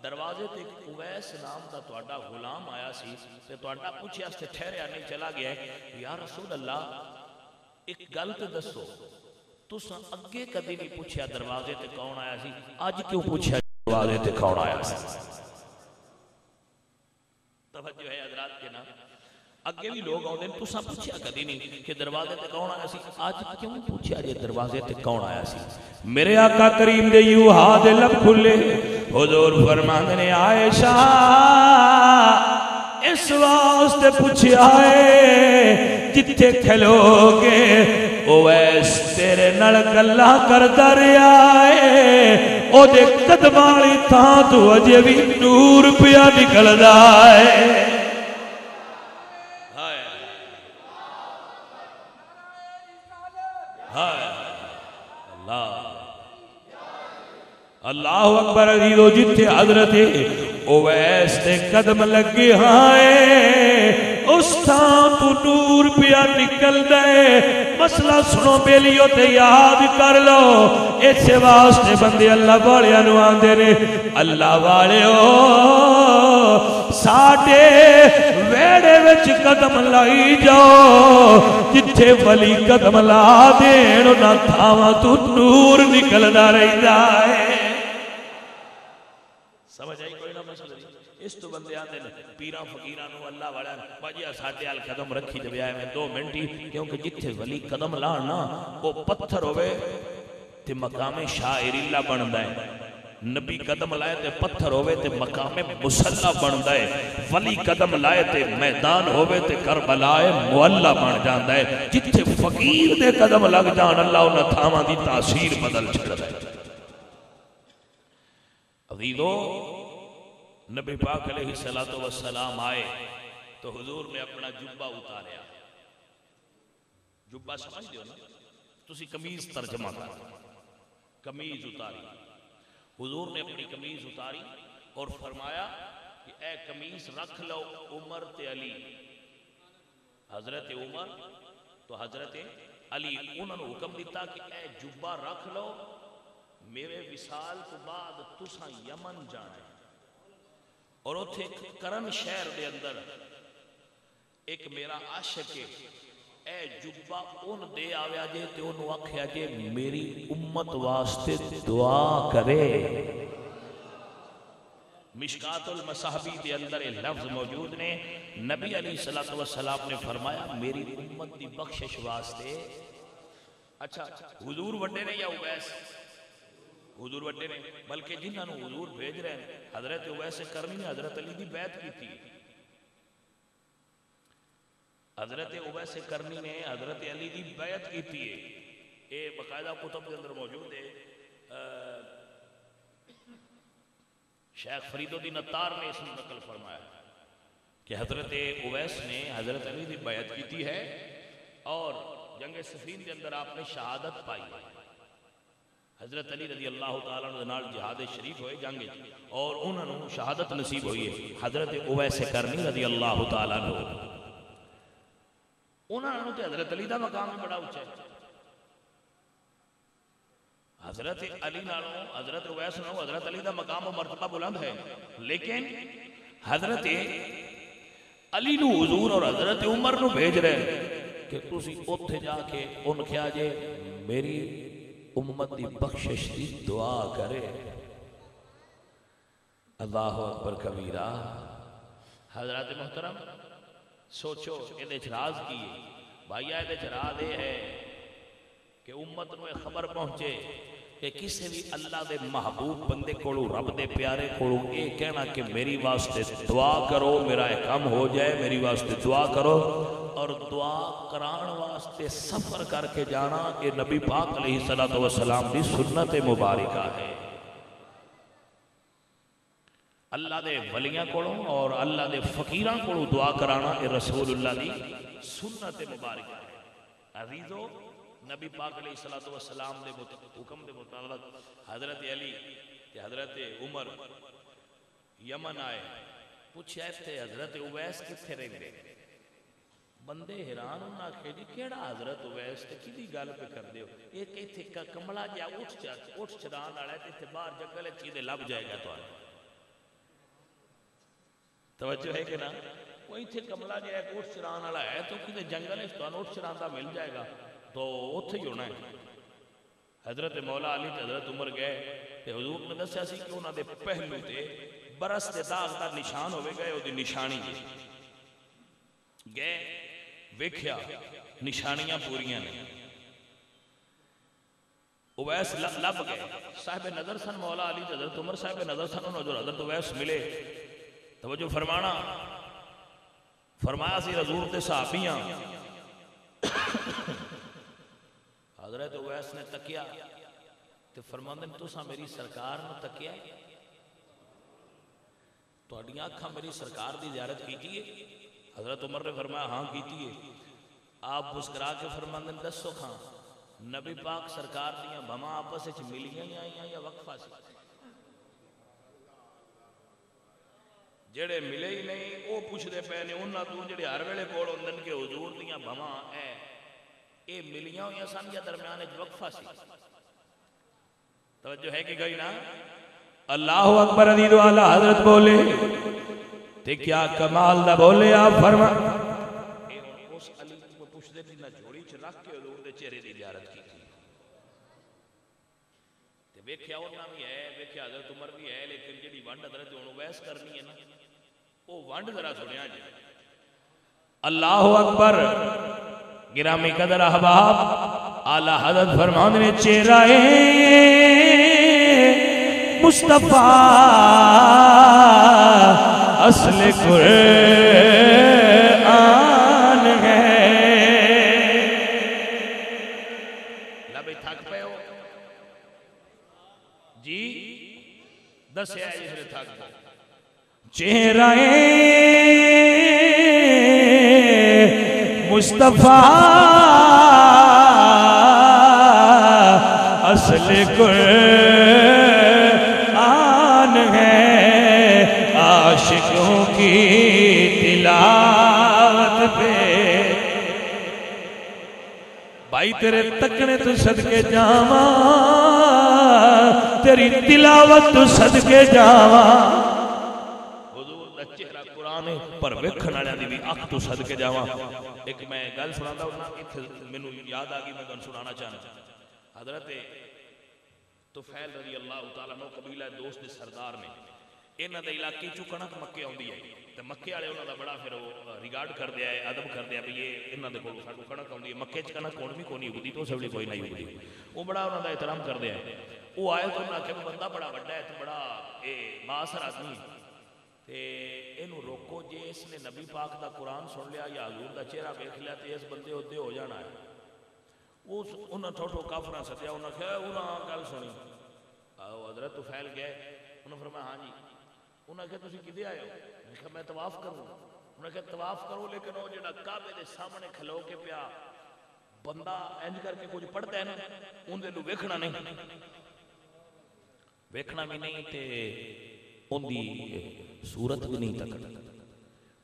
دروازے تے ایک اویس نام دا تہاڈا غلام آیا سی تے تہاڈا پوچھے واسطے ٹھہریا نہیں چلا گیا ہے. یا رسول اللہ ایک گل تے دسو تساں اگے کدی نہیں پوچھیا دروازے تے کون آیا سی, اج کیوں پوچھیا دروازے تے کون آیا سی؟ توجہ ہے حضرات کے نام. اگے بھی لوگ آتے ہیں تساں پوچھیا کدی نہیں کہ دروازے تے کون آیا سی, اج کیوں پوچھیا جے دروازے تے کون آیا سی؟ میرے آقا کریم دے یوں ہاتھ لب کھلے حضور فرماندے نے عائشہ اس واسطے پوچھیا ہے جتھے کھلو گے اویس تیرے نال گلاں کردا رہیا ہے, او دے قدماں والی تھاں تو اجے بھی نور پیا نکلدا ہے. اللہ اکبر عزیزو جتھے حضرت اویس تے قدم لگے ہائے اس تھان تو نور پیا نکل دے. مسئلہ سنو بیلیو تے یاد کر لو اس واسطے بندے اللہ والے نو آندے نے اللہ والے ساڈے ویڑے وچ قدم لائی جاؤ جتھے ولی قدم لا دین انہاں تھاواں تو نور نکلدا رہندا ہے. سمجھ آئی کوئی نہ مسئلہ اس تو بندے آتے ہیں پیران فقیران اللہ والا باجی ساٹھے آل قدم رکھی دے بیائے میں 2 منٹ ہی کیونکہ جتھے ولی قدم لانا وہ پتھر ہوئے تے مقام شاعر اللہ بندہ ہے. نبی قدم لائے تے پتھر ہوئے تے مقام مسلح بندہ ہے. ولی قدم لائے تے میدان ہوئے تے کربلائے معلہ بن جاندہ ہے. جتھے فقیر دے قدم لگ جان اللہ انہاں تھاواں دی تاثیر بدل چھڑ ہے. عزیزو نبی پاک علیہ السلام آئے تو حضور نے اپنا جبہ اتاریا. جبہ سمجھ دیو نا تسی قمیض ترجمہ کر قمیض اتاری. حضور نے اپنی قمیض اتاری اور فرمایا کہ اے قمیض رکھ لو عمر تے علی. حضرت عمر تو حضرت علی انہوں نے حکم دیتا کہ اے جبہ رکھ لو میرے وصال کو بعد تساں یمن جانا ہے. اور اتھے کرن شہر دے اندر ایک میرا عاشق ہے اے جبہ ان دے آویا جے تے انہوں آکھیا جے میری امت واسطے دعا کرے. مشکات المصحبی دے اندر ایک لفظ موجود نے نبی علیہ السلام نے فرمایا میری امت دی بخشش واسطے. اچھا حضور وڈے نے یا اویس؟ حضور وڈے نے بلکہ جنہاں نو حضور بھیج رہے ہیں حضرت اویس کرنی نے حضرت علی دی بیعت کی تھی. حضرت اویس کرنی نے حضرت علی دی بیعت کی تھی. اے باقاعدہ کتب کے اندر موجود ہے. شیخ فرید الدین عطار نے اس میں نقل فرمایا کہ حضرت اویس نے حضرت علی دی بیعت کی تھی ہے اور جنگ صفین کے اندر آپ نے شہادت پائی. حضرت علی رضی اللہ تعالیٰ عنہ جہاد شریف ہوئے جنگ اور انہوں نے شہادت نصیب ہوئی ہے. حضرت اویس کرنی رضی اللہ تعالیٰ عنہ انہوں نے حضرت علی دا مقام بڑا اونچا ہے. حضرت علی نالوں حضرت اویس نالوں حضرت علی دا مقام و مرتبہ بلند ہے لیکن حضرت علی نو حضور اور حضرت عمر نو بھیج رہے ہیں کہ تسی اتھے جا کے ان کیا جے میری امت دی بخشش دی دعا کرے. اللہ اکبر کبیرہ. حضرات محترم سوچو یہ راز کی بھائیہ یہ راز یہ ہے کہ امت نو خبر پہنچے کہ کسی بھی اللہ دے محبوب بندے کوڑو رب دے پیارے کوڑو یہ کہنا کہ میری واسطے دعا کرو میرا ایک کام ہو جائے میری واسطے دعا کرو اور دعا کران واسطے سفر کر کے جانا کہ نبی پاک علیہ السلام دی سنت مبارکہ ہے. اللہ دے ولیاں کوڑوں اور اللہ دے فقیران کوڑوں دعا کرانا یہ رسول اللہ دی سنت مبارکہ ہے. عزیزو نبی پاک علیہ السلام دے حکم دے مطابق حضرت علی تے حضرت عمر یمن آئے پوچھا تھے حضرت اویس کتھے رہندے بندے حیران ہونا آخے جی کیڑا حضرت اویس تے کدی گل پہ کر دیو ایک ایتھے کملا جا اٹھ چران والا ہے تے باہر جنگل چیزیں لب جائے گا تو توجہ ہے کہ نا وہ ایتھے کملا جا ایک اٹھ چران والا ہے تو کدے جنگل تو اٹھ چران دا مل جائے گا تو اتھے ہی ہونا ہے حضرت مولا علی تے حضرت عمر گئے تے حضور نے دسیا سی کہ انہاں دے پہلو تے برس دے داغ دا نشان ہوئے گئے او دی نشانی گئے ویکھیا نشانیاں پوریاں نے اویس لب گئے صاحب نظر سن مولا علی حضرت عمر صاحب نظر سن انہوں جو حضرت اویس ملے توجہ فرمانا فرمایا سی حضور تے صحابیاں حضرت اویس نے تکیا تے فرماندن تساں میری سرکار نے تکیا ہے تو اڈیاں اکھاں میری سرکار دی زیارت کیتی ہے حضرت عمر نے فرمایا ہاں کیتی ہے آپ مسکرا کے فرماندن دسو کھاں نبی پاک سرکار دیاں بھما آپس وچ ملیاں یا وقفہ سی جڑے ملے ہی نہیں او پوچھدے پے نے انہاں تو جڑے ہر ویلے کول ہوندن کہ حضور دیاں بھما اے ملیاں ہویاں سن یا درمیان وچ وقفہ سی توجہ ہے کہ گئی نا اللہ اکبر عزیز والا حضرت بولے تے کیا کمال دا بولے آپ فرما اس علی کو پوچھ دے نہ جھوڑی چ رکھ کے حضور دے چہرے دی زیارت کی تھی تے ویکھیا انہاں بھی ہے ویکھیا حضرت عمر بھی ہے لیکن جڑی ونڈ حضرت اویس کرنی ہے نا او ونڈ ذرا سنیا جی اللہ اکبر گرامی قدر احباب اعلی حضرت فرماندے نے چہرہ مصطفیٰ اصل قرآن ہے لبے تھک پہ ہو جی دس ہے جس نے تھک پہ چہرہ مصطفیٰ اصل قرآن ہے عاشقوں کی تلاوت پہ بھائی تیرے تکنے تو صدقے جاواں تیری تلاوت تو صدقے جاواں حضور دا چہرہ قرآن پر ویکھن والے دی بھی اکھ تو صدقے جاواں ایک میں گل سناتا ہوں مینوں یاد آ گئی میں گل سنانا چاہنا حضرت طفیل رضی اللہ تعالیٰ عنہ قبیلہ دوست دے سردار نے انہاں دے علاقے چوں کنک مکے آوندی ہے تے مکے والے انہاں دا بڑا پھر ریگارڈ کر دیا ہے ادب کر دیا بھی یہ انہاں دے کول ساڈو کنک آوندی ہے مکے چ کنک کون بھی کونی اگدی تو سبلی کوئی نہیں اگدی وہ بڑا انہاں دا احترام کر دیا ہے وہ آئے تو انہاں کہ بندہ بڑا بڑا ہے تو بڑا اے بااثر آدمی تے اینو روکو جے اس نے نبی پاک دا قرآن سن لیا یا حضور دا چہرہ دیکھ لیا تے اس بندے اودے ہو جانا ہے انہاں ٹھوٹو کافراں سدیا انہاں کہ انہاں گل سنی حضرت طفیل گئے انہوں نے فرمایا ہاں جی انہوں نے کہا تسی کدے آئے ہو میں کہا میں طواف کروں انہوں نے کہا طواف کرو لیکن وہ جڑا کعبے دے سامنے کھلو کے پیا بندہ انج کر کے کچھ پڑھتا ہے نا ان دے لو ویکھنا نہیں ویکھنا بھی نہیں تے ان دی صورت بھی نہیں تک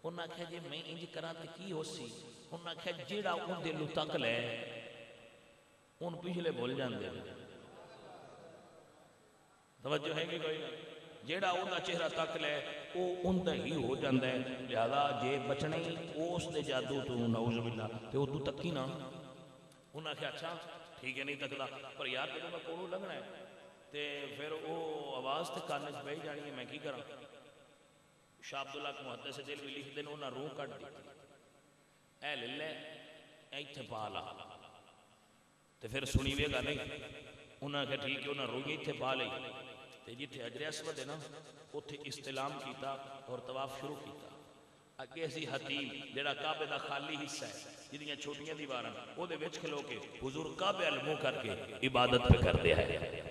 انہوں نے کہا جی میں انج کرا تے کی ہو سی انہوں نے کہا جڑا ان دے لو تک لے ان پچھلے بھول جان دے توجہ ہے کہ کوئی جیڑا انہا چہرہ تک لے وہ اندہ ہی ہو جاندہ ہے لہذا جے بچنے ہی اس دے جادو تو نعوذ باللہ تے وہ تو تکی نا انہا کہ اچھا ٹھیک ہے نہیں تکلا پر یار کہ میں کونوں لگنا ہے تے پھر وہ آواز تے کاننے سے بہی جانی ہے میں کی کرا شاہ عبداللہ کو محدث دل بھی لکھ دیں انہا روح کٹ دیتی اے للہ ایتھے پالا تے پھر سنیوے گا نہیں انہا کہ ٹھیک ہے انہا روح ایتھے پالے تے جتھے حجر اسود ہے نا اتھے استلام کیتا اور طواف شروع کیتا اگے اسی حتیم جڑا کعبے دا خالی حصہ ہے جنیاں چھوٹیاں دیواراں او دے وچ کھلو کے حضور کعبے ال منہ کر کے عبادت پہ کر دیا ہے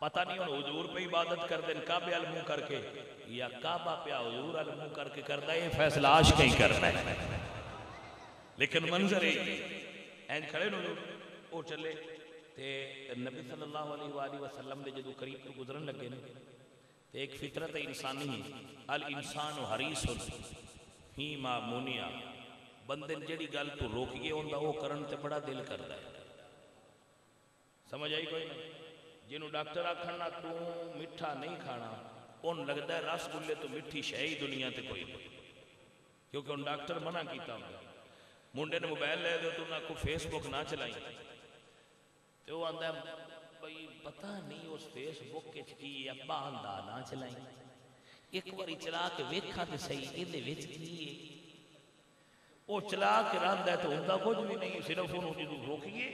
پتہ نہیں ان حضور پہ عبادت کر دیں کعبے ال منہ کر کے یا کعبہ پہ حضور ال منہ کر کے کردا ہے یہ فیصلہ عاشق ہی کرنا ہے لیکن منظر ہے این کھڑے نو او چلے تے نبی صلی اللہ علیہ وآلہ وسلم دے جدو قریب تو گزرن لگے نا تے ایک فطرت انسانی ہے الانسان حریص فیما منع بندے جیڑی گل تو روکیے ہوندا وہ کرن تے بڑا دل کردا ہے. سمجھ آئی کوئی نہیں؟ جنہوں ڈاکٹر آکھن نہ تو میٹھا نہیں کھانا ان لگتا ہے رس گلے تو میٹھی شے ہی دنیا تے کوئی نہیں، کیونکہ ان ڈاکٹر منع کیتا ہوں. منڈے نے موبائل لے دو تو نہ کو فیس بک نہ چلائیں تو وہ آندا ہے بھئی پتہ نہیں اس فیس بک کے کی ابا آندا نہ چلائیں، ایک باری چلا کے ویکھا تے صحیح ایدے وچ کی ہے. وہ چلا کے رہندا ہے تو ہوندا کچھ بھی نہیں، صرف انہوں جدوں روکیے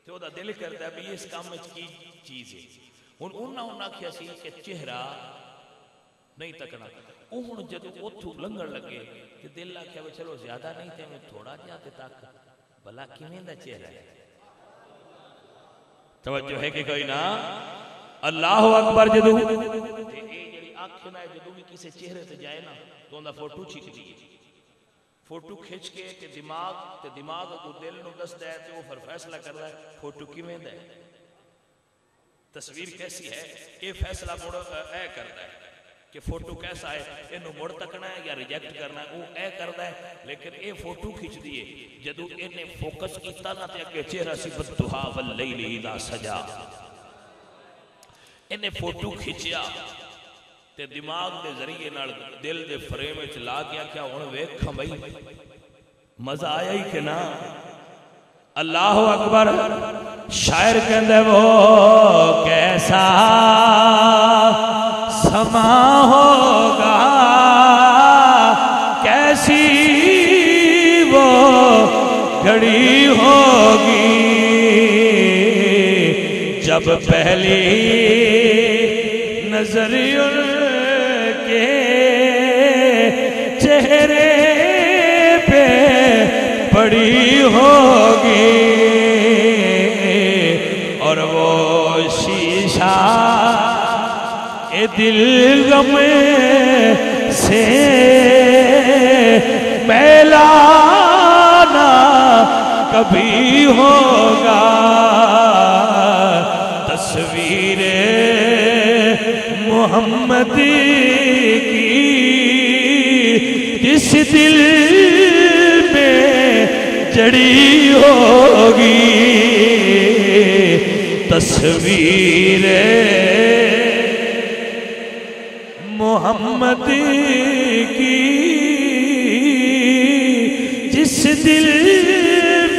تو دا دل کرتا ہے بھی اس کام میں کی چیز ہے. انہاں کیا سی کہ چہرہ نہیں تکنا، انہوں جدو اتھو لنگڑ لگے کہ دل لکھیا وہ چلو زیادہ نہیں تے میں تھوڑا جاتے تک بلا کیویں دا چہرہ ہے. توجہ ہے کہ کوئی نا؟ اللہ اکبر. جدو تے اے جڑی آنکھ نہ جدو بھی کسی چہرے تے جائے نا تو اندا فوٹو کھچ دی، فوٹو کھچ کے تے دماغ کو دل نو دسدا ہے تے وہ پھر فیصلہ کردا ہے فوٹو کیویں دا ہے، تصویر کیسی ہے. یہ فیصلہ مڑ اے کردا ہے کہ فوٹو کیسا ہے، انہوں مڑ تکنا ہے یا ریجیکٹ کرنا ہے، وہ اے کردا ہے. لیکن اے فوٹو کھچ دیے جدو انہیں فوکس کیتا نہ تے اگے چہرہ سی بدھا واللیل اذا سجا، انہیں فوٹو کھچیا تے دماغ دے ذریعے نال دل دے فریم وچ لا گیا کیا ہن ویکھاں بھئی مزہ آیا ہی کہ نہ. اللہ اکبر. شاعر کہندے وہ کیسا سما ہوگا، کیسی وہ گھڑی ہوگی جب پہلی نظر ان کے چہرے پہ پڑی ہوگی اور وہ شیشہ دل غم سے میلا نہ کبھی ہوگا. تصویر محمد کی جس دل میں جڑی ہوگی، تصویر محمد کی جس دل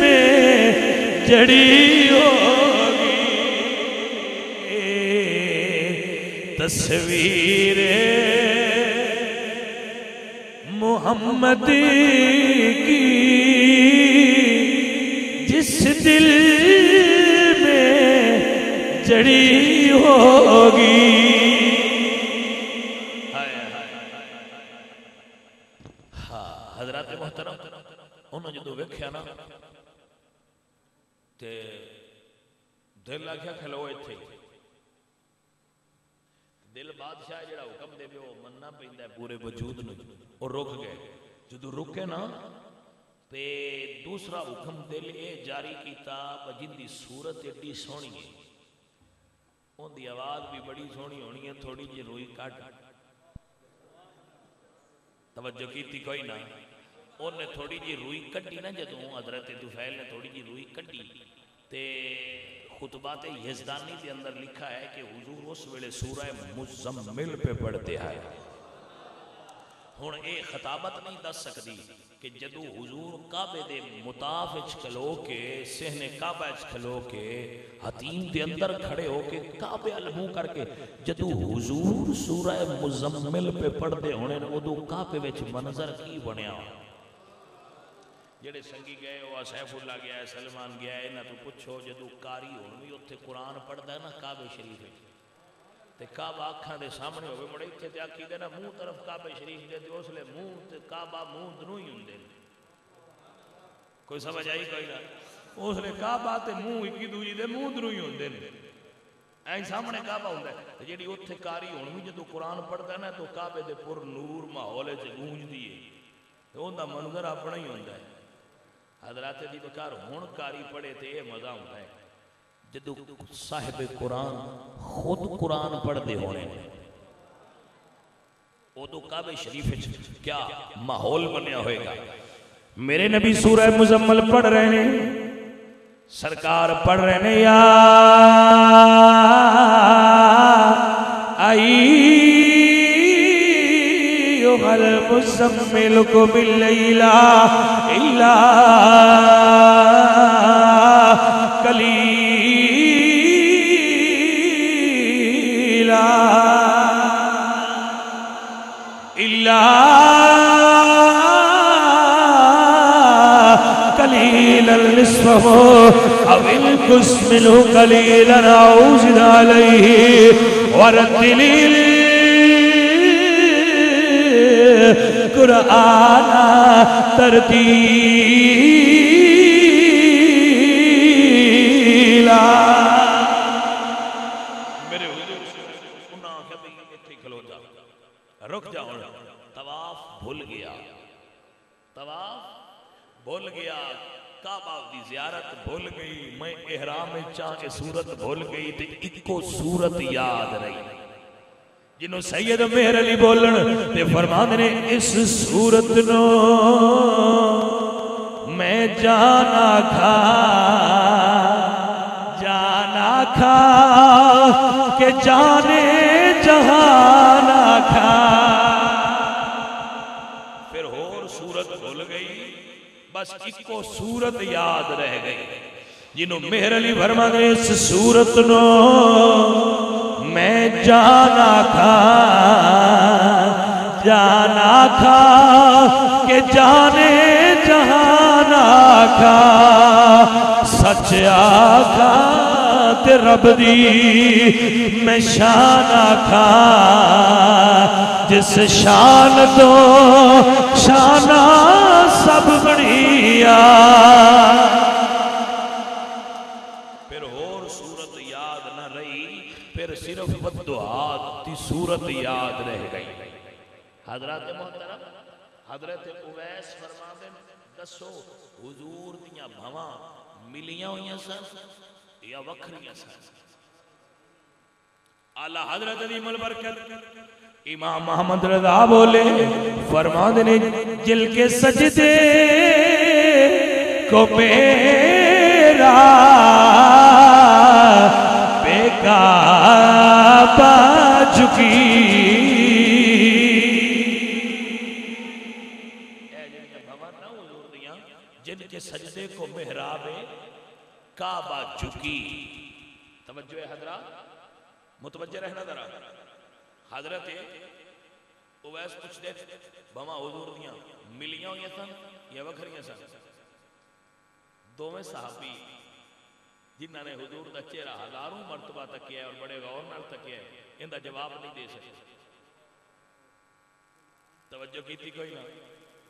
میں جڑی ہوگی، تصویر محمد کی جس دل میں جڑی ہوگی. حضرات محترم انہوں جدو ویکھیا نا تے دل لگیا کھلو ایتھے، دل بادشاہ جڑا حکم دے وہ مننا پیندا ہے پورے وجود نو، اور رک گئے. جدو رکے نا تے دوسرا حکم دل اے جاری کیتا جن دی صورت ایڈی سونی ہے، ان دی آواز بھی بڑی سونی ہونی ہے، تھوڑی جی روئی کٹ. توجہ کیتی کوئی نہ؟ انہیں تھوڑی جی روئی کٹی نا جدوں حضرت طفیل نے تھوڑی جی روئی کٹی تے خطبات یزدانی کے اندر لکھا ہے کہ حضور اس ویلے سورہ مزمل پہ پڑھتے ہیں. ہن اے خطابت نہیں دس سکتی کہ جدو حضور کعبے دے مطاف وچ کھلو کے صحن کعبہ وچ کھلو کے حتیم دے اندر کھڑے ہو کے کعبے المو کر کے جدو حضور سورہ مزمل پہ پڑھتے ہونے ادو کعبے وچ منظر کی بنیا. جڑے سنگی گئے ہو سیف اللہ گیا ہے سلمان گیا ہے انہاں تو پوچھو جدو قاری ہون بھی اوتھے قرآن پڑھدا ہے نا کعبے شریف تے کعبہ اکھاں دے سامنے ہوے مڑے ایتھے تے آکھی دے نا منہ طرف کعبے شریف دے تے اس لے منہ تے کعبہ منہ دنوں ہی ہوندے. کوئی سمجھ آئی کوئی نہ؟ اس لے کعبہ تے منہ اکی دوجی دے منہ دنوں ہی ہوندے نے، ایں سامنے کعبہ ہوندا ہے. جڑی اوتھے قاری ہون بھی جدو قرآن پڑھدا ہے نا تو کعبے دے پر نور ماحول وچ گونجدی ہے تے اوندا منظر اپنا ہی ہوندا ہے. حضرات دی بکار ہون کاری پڑھے تے یہ مزہ ہوتا ہے جدو صاحب قرآن خود قرآن پڑھ دے ہونے ادو کعبے شریف کیا ماحول بنیا ہوئے گا. میرے نبی سورہ مزمل پڑھ رہے ہیں، سرکار پڑھ رہے ہیں یا ایھا المزمل قم اللیل الا قلیلا الا قلیلا نصفہ او انقص منہ قلیلا او زد علیہ ورتل القرآن ترتیلا۔ میرے حضور انہاں کبھی اتھے کھلو جا، رک جاؤ، طواف بھول گیا، طواف بھول گیا، کعبہ دی زیارت بھول گئی، میں احرام چاہ کے صورت بھول گئی تے اکو صورت یاد رہی جنہوں سید مہر علی بولن تے فرمان نے اس صورت نو میں جانا کھا کہ جانے جہانا کھا، پھر اور صورت بھول گئی، بس اکو صورت یاد رہ گئی جنہوں مہر علی فرمان نے اس صورت نو میں جانا کھا کہ جانے جہانا کھا، سچ آکھا تے رب دی میں شان آکھا، جس شان تو شانہ سب بڑھیا، صرف بدعات تی صورت یاد رہ گئی۔ حضرات محترم، حضرت اویس فرماندے دسو حضور دیاں بھواں ملیاں ہوئیاں سن یا وکھریاں سن؟ اعلیٰ حضرت عظیم البرکت امام محمد رضا بولے فرماندے نے جل کے سجدے کو میرا کعبہ جھکی، جن کے سجدے کو محراب کعبہ جھکی۔ توجہ ہے حضرات، متوجہ رہنا ذرا۔ حضرت اویس پوچھ دے بھواں حضور دیاں ملیاں ہوئیاں سن یا وکھریاں سن؟ دوویں صحابی جنہاں نے حضور دا چہرہ ہزاروں مرتبہ تکیا ہے اور بڑے غور نال تکیا ہے، ان دا جواب نہیں دے سکتے۔ توجہ کیتی کوئی نہ،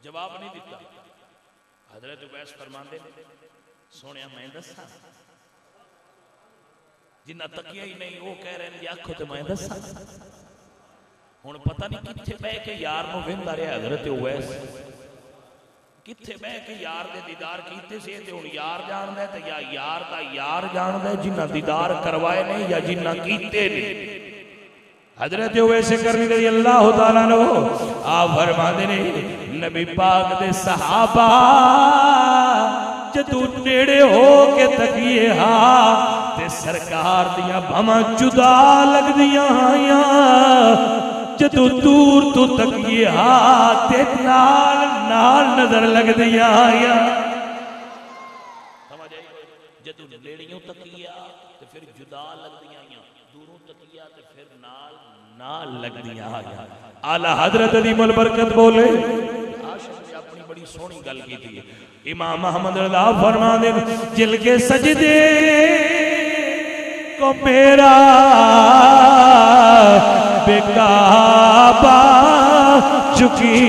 جواب نہیں دیتا۔ حضرت اویس فرماندے سونیا میں دسا جنہ تکیا ہی نہیں وہ کہہ رہے ہیں آکھو تے میں دسا۔ ہن پتہ نہیں کتھے بہ کے یار نو ویندا رہیا حضرت اویس، کتھے بہ کے یار دے دیدار کیتے سے تے ہن یار جاندا ہے تے یا یار دا یار جاندا ہے جنہ دیدار کروائے نہیں یا جنہ کیتے نہیں۔ حضرت اویس کرنی رضی اللہ تعالیٰ عنہ آپ فرماندے نے نبی پاک دے صحابہ جدو نیڑے ہو کے تکیے ہاں تے سرکار دیاں بھواں جدا لگ دیاں آیاں، جدو دور تو تکیے ہاں تے نال نظر لگ دیاں آیاں۔ سمجھ آئی؟ جدو نیڑیوں تکیے تے پھر جدا لگ دیاں آیاں، دوروں تکیے تے پھر نال لگ دیاں آیاں۔ اعلیٰ حضرت عظیم البرکت بولے اپنی بڑی سونی گل کی تھی۔ امام محمد رضا فرماندے جل کے سجدے کو میرا بے کعبہ چکی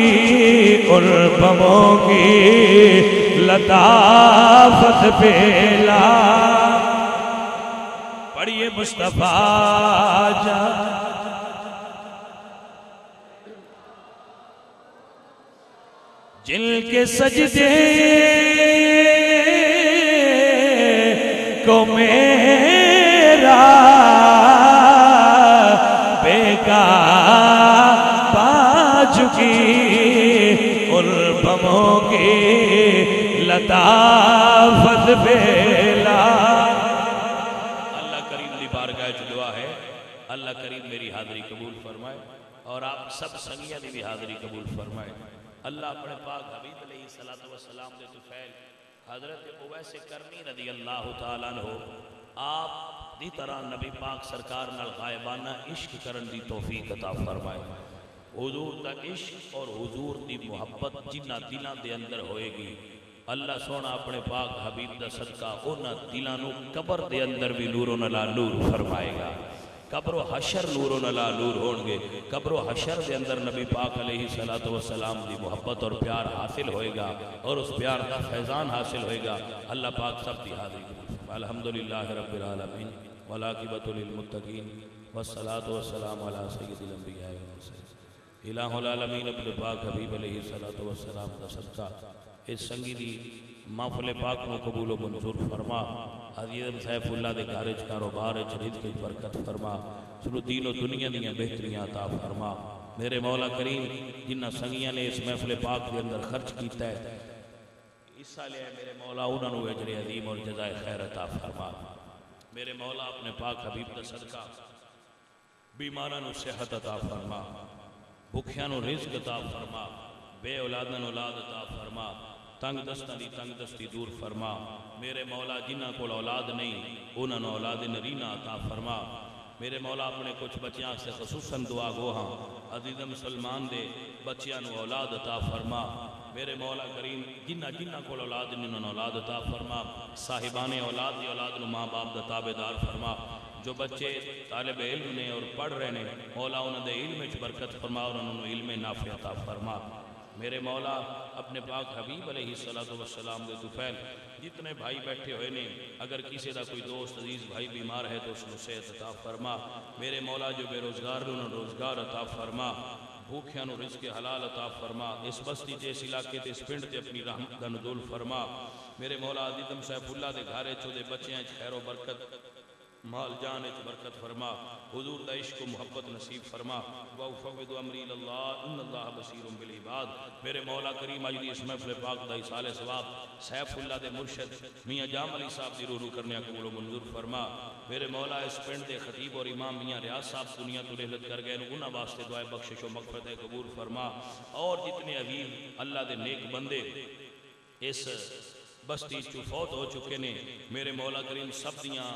اور بموں کی لطافت پیلا، پڑھیے مصطفیٰ جان جل کے سجدے کو میرا بے کعبہ جھکی اور بموں کی عطا فض بیلا اللہ کریم دی بارگاہ چ دعا ہے اللہ کریم میری حاضری قبول فرمائے اور آپ سب سنگیاں دی بھی حاضری قبول فرمائے اللہ اپنے پاک حبیب علیہ السلام دے طفیل حضرت اویس کرنی رضی اللہ تعالیٰ عنہ آپ دی طرح نبی پاک سرکار نال غائبانہ عشق کرن دی توفیق عطا فرمائے حضور دا عشق اور حضور دی محبت جنہ دلاں دے اندر ہوئے گی اللہ سونا اپنے پاک حبیب دا صدقہ اونا دلاں نو قبر دے اندر بھی نور و نلا نور فرمائے گا قبر و حشر نور و نلا نور ہونگے قبر و حشر دے اندر نبی پاک علیہ السلام دی محبت اور پیار حاصل ہوئے گا اور اس پیار کا فیضان حاصل ہوئے گا اللہ پاک سب دی حاضری الحمدللہ رب العالمین والعاقبۃ للمتقین والصلاة والسلام علی سید الانبیاء والمرسلین الہ العالمین اپنے پاک حبیب علیہ السلام کا صدقہ اس سنگی دی محفل پاک کو قبول و منظور فرما حضرت سیف اللہ دے گھرج کاروبار رزق کی برکت فرما سنو دین و دنیا دیاں بہتریاں عطا فرما میرے مولا کریم جنہ سنگیاں نے اس محفل پاک کے اندر خرچ کیتا ہے حصہ لیا میرے مولا انہوں نے اجر عظیم اور جزائے خیر عطا فرما میرے مولا اپنے پاک حبیب دا صدقہ بیماراں نو صحت عطا فرما بھوکیاں نو رزق عطا فرما بے اولاداں نو اولاد عطا فرما تنگ دستاں دی تنگ دستی دور فرما میرے مولا جنہ کو اولاد نہیں انہوں نے اولاد نرینہ عطا فرما میرے مولا اپنے کچھ بچیاں سے خصوصاً دعا گو ہاں عزیز مسلمان دے بچیاں نو اولاد عطا فرما میرے مولا کریم جنہ کو اولاد نہیں انہوں نے اولاد عطا فرما صاحبان اولاد دی اولاد نو ماں باپ دا تابعدار فرما جو بچے طالب علم نے اور پڑھ رہے نے مولا انہوں نے علم وچ برکت فرما اور انہوں نے علم نافع عطا فرما میرے مولا اپنے پاک حبیب علیہ السلام دے طفیل جتنے بھائی بیٹھے ہوئے نے اگر کسی دا کوئی دوست عزیز بھائی بیمار ہے تو اس کو صحت عطا فرما میرے مولا جو بے روزگار نے انہوں روزگار عطا فرما بھوکیاں نو رزق حلال عطا فرما اس بستی تے اس علاقے تے اس پنڈ تے اپنی رحمت دا نزول فرما میرے مولا عزیزم سیف اللہ دے گھارے چودے بچیاں خیر و برکت مال جان اچ برکت فرما حضور دا عشق و محبت نصیب فرما وَأُفَوِّضُ أَمْرِي إِلَى اللَّهِ إِنَّ اللَّهَ بَصِيرٌ بِالْعِبَادِ میرے مولا کریم اج دی اس محفل پاک دا ایصال ثواب سیف اللہ دے مرشد میاں جام علی صاحب دی روح کرنے قبول و منظور فرما میرے مولا اس پنڈ دے خطیب اور امام میاں ریاض صاحب دنیا تو رحلت کر گئے انہاں واسطے دعائے بخشش و مغفرت قبول فرما اور جتنے عظیم اللہ دے نیک بندے اس بستی چ فوت ہو چکے نے میرے مولا کریم سب دیاں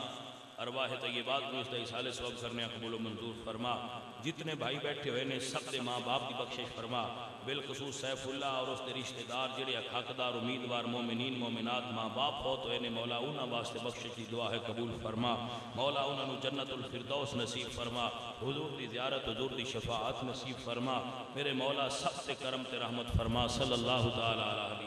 ارواح طیبات کو اس دا ایصال ثواب کرنے قبول و منظور فرما جتنے بھائی بیٹھے ہوئے نے سب دے ماں باپ کی بخشش فرما بالخصوص سیف اللہ اور اس دے رشتہ دار جڑے حقدار امیدوار مومنین مومنات ماں باپ فوت ہوئے نے مولا انہاں واسطے بخشش کی دعا ہے قبول فرما مولا انہاں نو جنت الفردوس نصیب فرما حضور دی زیارت حضور دی شفاعت نصیب فرما میرے مولا سب سے کرم تے رحمت فرما صلی اللہ تعالی علیہ